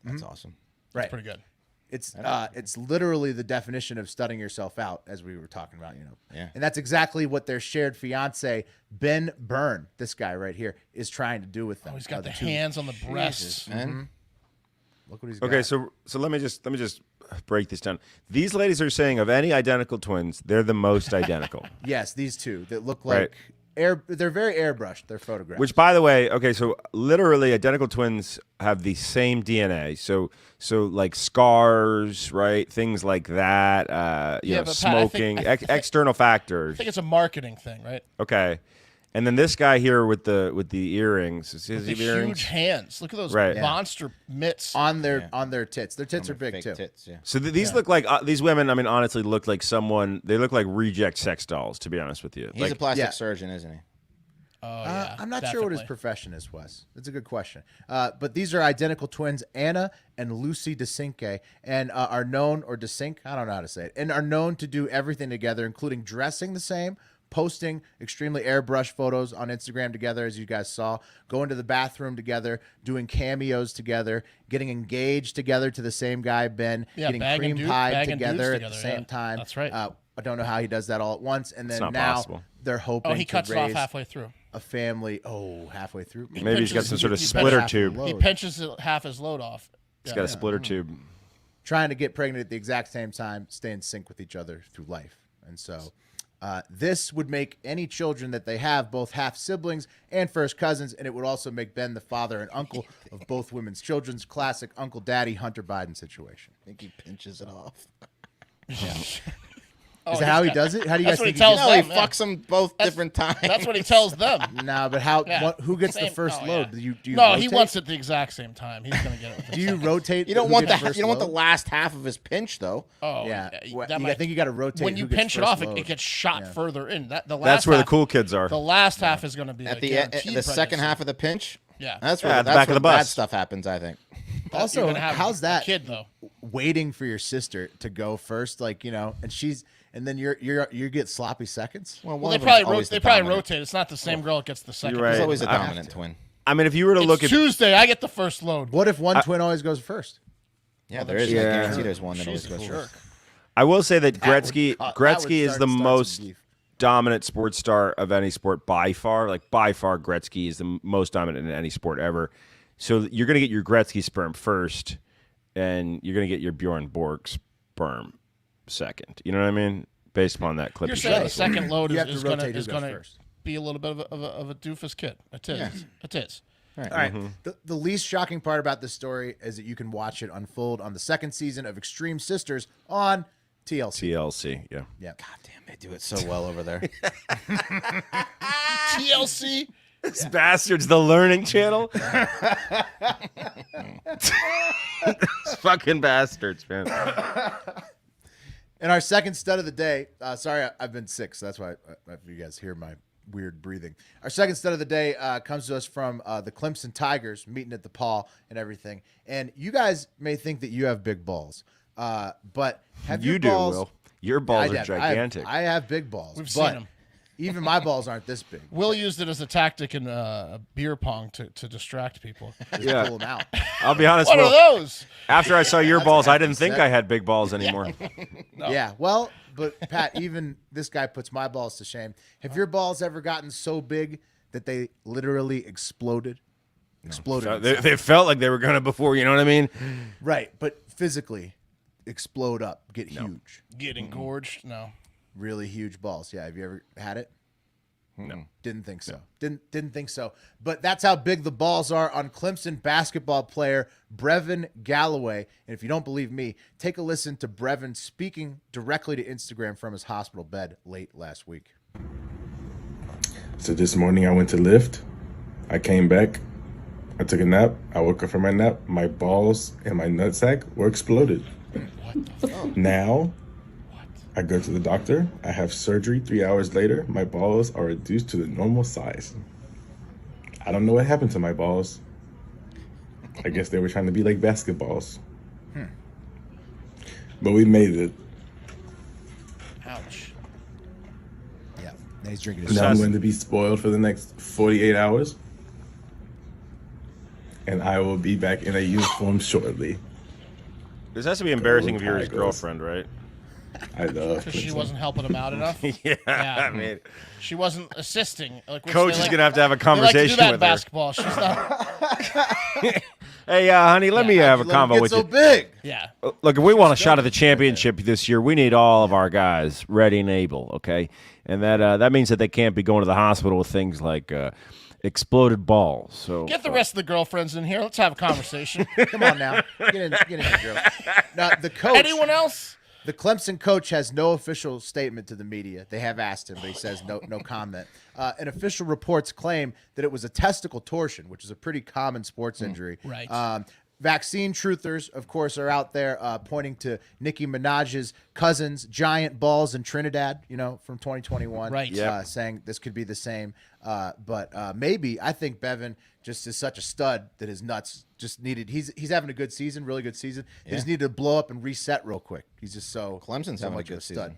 That's awesome. Right. That's pretty good. It's literally the definition of studying yourself out, as we were talking about, Yeah. And that's exactly what their shared fiance, Ben Byrne, this guy right here, is trying to do with them. Oh, he's got the two. hands on the breasts. Man. Look what he's got. Okay, so let me just break this down. These ladies are saying of any identical twins, they're the most identical. Yes, these two that look Right. like they're very airbrushed. They're photographs. Which, by the way, okay, so literally identical twins have the same DNA. So like scars, right? Things like that. Yeah, know, but Pat, I think- smoking, I think- external I factors. think it's a marketing thing, right? Okay, and then this guy here with the earrings. Is his The earrings? huge hands. Look at those Right. monster mitts. on their tits. Their tits are big Fake too. tits, yeah. So these look like these women. I mean, honestly, look like someone. They look like reject sex dolls. To be honest with you, He's like, a plastic yeah. surgeon, isn't he? Oh, yeah, I'm not sure what his definitely. profession is, Wes. That's a good question. But these are identical twins, Anna and Lucy DeCinque, and are known, or DeCinque, I don't know how to say it, and are known to do everything together, including dressing the same, posting extremely airbrushed photos on Instagram together, as you guys saw, going to the bathroom together, doing cameos together, getting engaged together to the same guy, Ben, Yeah, getting banging cream dude- pie banging dudes together at the together, same yeah. time. That's right. I don't know how he does that all at once, and then not now possible. they're hoping Oh, he cuts to it off raise halfway through. a family. Oh, halfway through. maybe he's got pinches- some sort of he splitter pinches- tube. Load. He pinches half his load off. He's got a splitter tube. Trying to get pregnant at the exact same time, stay in sync with each other through life. And so this would make any children that they have both half siblings and first cousins, and it would also make Ben the father and uncle of both women's children's classic Uncle Daddy Hunter Biden situation. I think he pinches it off. Is that how he does it? How do you guys That's what he think tells No, he them. yeah. fucks them both different times. That's what he tells them. No, but how? Yeah. Who gets the Same- first oh, load? yeah. Do you No, rotate? he wants it at the exact same time. He's going to get it. With Do you rotate? You don't who want gets the first you don't want the load? last half of his pinch though. Oh, Yeah, that I might- think you got to rotate. when who you gets pinch it first off, load. it gets shot further in. That the last That's where the half- cool kids are. The last half is going to be At a the guaranteed the second pregnancy. half of the pinch. Yeah. That's Yeah, where at the that's back of where the bad bus. stuff happens. I think. You're Also, gonna have how's a that? kid though? Waiting for your sister to go first, like and then you get sloppy seconds. Well, one they of them's probably always the probably dominant. rotate. It's not the same girl that gets the second. right. There's always a I- dominant twin. I mean, if you were to look It's at Tuesday. I get the first load. What if one twin always goes first? Yeah, there is. I guarantee there's one that always She's a goes jerk. first. I will say that That Gretzky would is start the some most beef. dominant sports star of any sport by far. Like by far, Gretzky is the most dominant in any sport ever. So you're gonna get your Gretzky sperm first, and you're gonna get your Bjorn Borg sperm second. You know what I mean? Based upon that clip. You're you saying showed. the second load You is, have to is gonna rotate who is goes gonna first. be a little bit of a doofus kid. It is. Yeah. It is. All right. The least shocking part about this story is that you can watch it unfold on the second season of Extreme Sisters on TLC. TLC, yeah. Yeah. God damn, they do it so well over there. TLC. These bastards, the Learning Channel. Fucking bastards, man. And our second stud of the day, sorry, I've been sick, so that's why you guys hear my weird breathing. Our second stud of the day comes to us from the Clemson Tigers, meeting at the Paw and everything. And you guys may think that you have big balls, but have your balls... Will. Your balls are gigantic. I have big balls. We've seen them. Even my balls aren't this big. Will used it as a tactic in beer pong to distract people. Yeah. Pull them out. I'll be honest, What Will, are those? after I saw your balls, I didn't think I had big balls anymore. No. Yeah, well, but Pat, even this guy puts my balls to shame. Have your balls ever gotten so big that they literally exploded? Exploded. They felt like they were going to before, you know what I mean? Right, but physically explode up, get huge. Get engorged? No. Really huge balls. Yeah, have you ever had it? No. Didn't think so. Didn't think so. But that's how big the balls are on Clemson basketball player Brevin Galloway. And if you don't believe me, take a listen to Brevin speaking directly to Instagram from his hospital bed late last week. So this morning I went to lift. I came back. I took a nap. I woke up from my nap. My balls and my nutsack were exploded. Now I go to the doctor. I have surgery 3 hours later. My balls are reduced to the normal size. I don't know what happened to my balls. I guess they were trying to be like basketballs. But we made it. Ouch. Yeah. Now he's drinking his Now I'm going to be spoiled for the next 48 hours. And I will be back in a uniform shortly. This has to be embarrassing if you're his girlfriend, right? I love Because she wasn't helping him out enough. I mean, she wasn't assisting. Like, which Coach they is going to have a they conversation like to do that in with basketball. She's not. Hey, honey, let me have a combo with so you. big. Yeah. Look, if we want a shot at the championship this year, we need all of our guys ready and able, okay? And that means that they can't be going to the hospital with things like exploded balls. So Get the rest of the girlfriends in here. Let's have a conversation. Come on now. Get in here, girl. Now, the coach. Anyone else? The Clemson coach has no official statement to the media. They have asked him, but he says no comment. And official reports claim that it was a testicle torsion, which is a pretty common sports injury. Right. Vaccine truthers, of course, are out there pointing to Nicki Minaj's cousin's giant balls in Trinidad, from 2021. Right. Saying this could be the same. But maybe, I think Brevin just is such a stud that his nuts just needed. He's having a good season, really good season. He just needed to blow up and reset real quick. He's just Clemson's having a much good of a stud.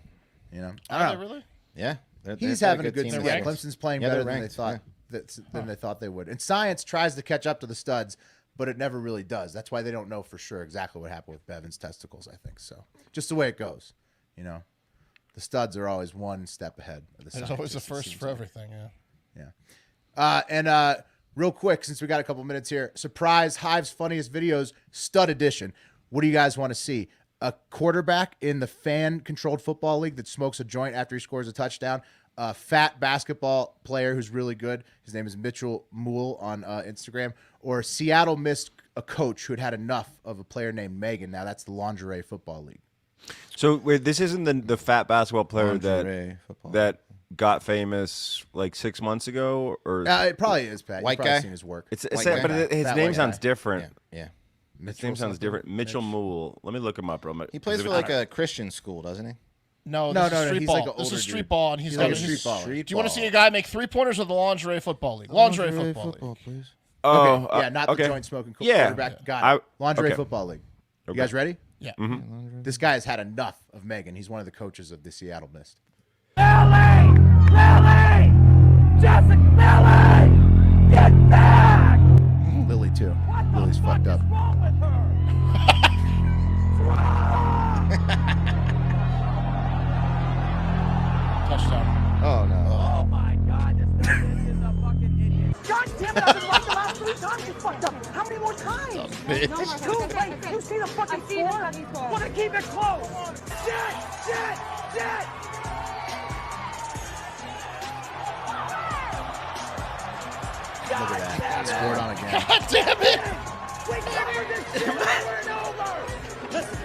season. I Are don't they know. really? Yeah. He's having a good team season. together. Clemson's playing Yeah, better they're than they ranked, thought than they thought they would. And science tries to catch up to the studs, but it never really does. That's why they don't know for sure exactly what happened with Bevin's testicles, I think. So just the way it goes, The studs are always one step ahead of the There's always a scientists, it first seems for like. everything, yeah. Yeah. And real quick, since we got a couple minutes here, surprise Hive's funniest videos, stud edition. What do you guys want to see? A quarterback in the fan-controlled football league that smokes a joint after he scores a touchdown. A fat basketball player who's really good. His name is Mitchell Moole on Instagram. Or Seattle missed a coach who had enough of a player named Megan. Now that's the Lingerie Football League. So wait, this isn't the fat basketball player that got famous like 6 months ago, or it probably is, Pat. White You've probably guy? seen his work. but guy. his Fat name white sounds guy. different. Yeah. His name sounds different. Mitchell Moole. Let me look him up, bro. He plays for like a Christian school, doesn't he? No, No, this is no, street he's ball. like an This older is street dude. ball, and he's got like a his. street baller. Do you want to see a guy make 3-pointers or the Lingerie Football League? Lingerie Football League. please. Oh, Okay. Yeah, not the joint smoking Yeah. quarterback. Got it. Lingerie okay. Football League. You Okay. guys ready? Yeah. This guy has had enough of Megan. He's one of the coaches of the Seattle Mist. Lily too. Lily's fucked up. Touchdown. Oh, no. Oh my God, this is a fucking idiot. God damn it, I've been right the last 3 times you fucked up. How many more times? It's too late. You see the fucking score? Want to keep it close. Shit! Look at that. Scored on again. God damn it! We covered this shit over and over! Listen,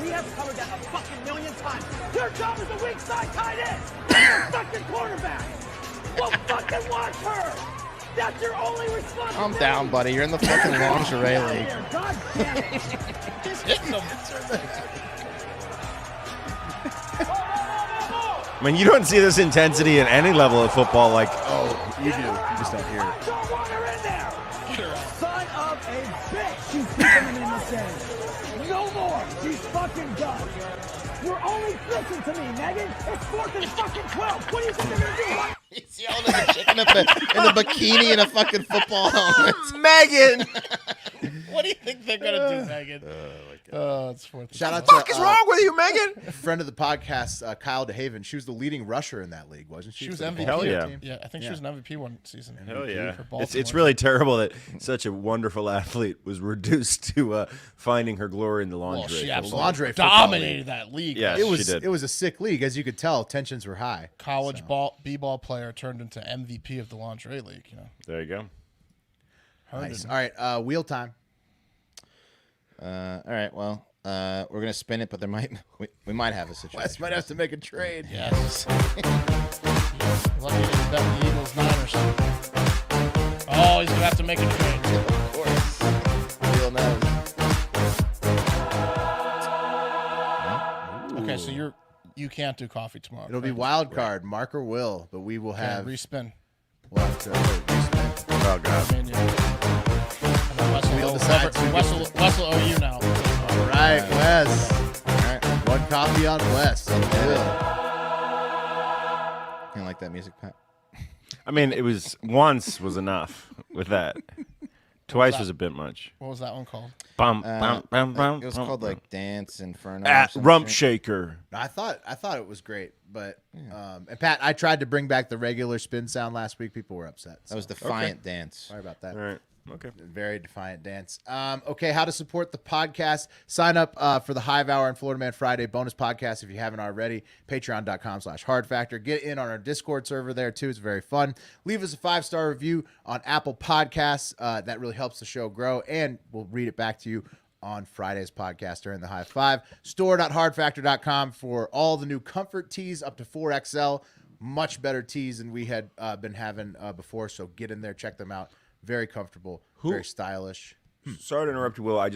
we have covered that a fucking million times. Your job is a weak side tight end. You're a fucking quarterback. We'll fucking watch her. That's your only responsibility. Calm down, buddy. You're in the fucking lingerie league. God damn it. He's hitting them. I mean, you don't see this intensity in any level of football. Like, oh, you do. You just don't hear it. Don't want her in there. Son of a bitch. She's keeping him in this game. No more. She's fucking done. You're only listen to me, Megan. It's 4th and fucking 12. What do you think they're gonna do? He's yelling at the chicken in a bikini and a fucking football helmet. Megan! What do you think they're gonna do, Megan? Oh, it's 4th. Shout out What the to fuck is wrong with you, Megan? friend of the podcast, Kyle DeHaven. She was the leading rusher in that league, wasn't she? She was for the MVP. Hell yeah. team? Yeah, I think she was an MVP one season. Hell yeah. For It's Baltimore. really terrible that such a wonderful athlete was reduced to finding her glory in the Well, lingerie. she football. absolutely Lingerie football dominated that league. Yeah. It was She did. it was a sick league, as you could tell. Tensions were high. College b-ball player turned into MVP of the lingerie league. You know, There you go. Nice. All right, wheel time. All right, well, we're gonna spin it, but we might have a situation. Wes might have to make a trade. yes. Lucky he didn't bet the Eagles 9 or something. Oh, he's gonna have to make a trade. Of course. Wheel knows. Okay, so you can't do coffee tomorrow. It'll be wild card, Mark or Will, but we will have respin. we'll have to respin. Oh, God. I mean, We'll decide. Wes will owe you now. All right, Wes. All right, one copy on Wes. You don't like that music, Pat? I mean, it was once was enough with that. Twice was a bit much. What was that one called? Bum, bum, bum, bum, It was bum, called bum. like Dance Inferno. Ah, or some Rump shit. Shaker. I thought it was great, but and Pat, I tried to bring back the regular spin sound last week. People were upset. That was Defiant Dance. Sorry about that. All right. Okay. Very defiant dance. Okay, how to support the podcast. Sign up for the Hive Hour and Florida Man Friday bonus podcast if you haven't already. Patreon.com/hardfactor. Get in on our Discord server there, too. It's very fun. Leave us a 5-star review on Apple Podcasts. That really helps the show grow, and we'll read it back to you on Friday's podcast during the Hive 5. Store.hardfactor.com for all the new comfort tees up to 4XL. Much better tees than we had been having before, so get in there, check them out. Very comfortable, very stylish. Sorry to interrupt you, Will.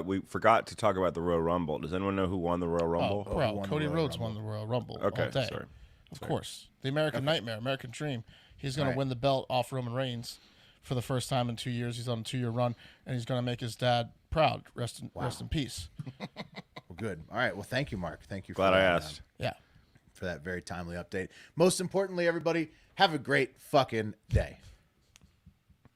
We forgot to talk about the Royal Rumble. Does anyone know who won the Royal Rumble? Oh, bro, Cody Rhodes won the Royal Rumble. Okay, all day. sorry. Of course. The American Nightmare, American Dream. He's going to win the belt off Roman Reigns for the first time in 2 years. He's on a 2-year run, and he's going to make his dad proud. Rest in peace. Well, good. All right. Well, thank you, Mark. Thank you. Glad for I that, asked. Yeah. For that very timely update. Most importantly, everybody, have a great fucking day.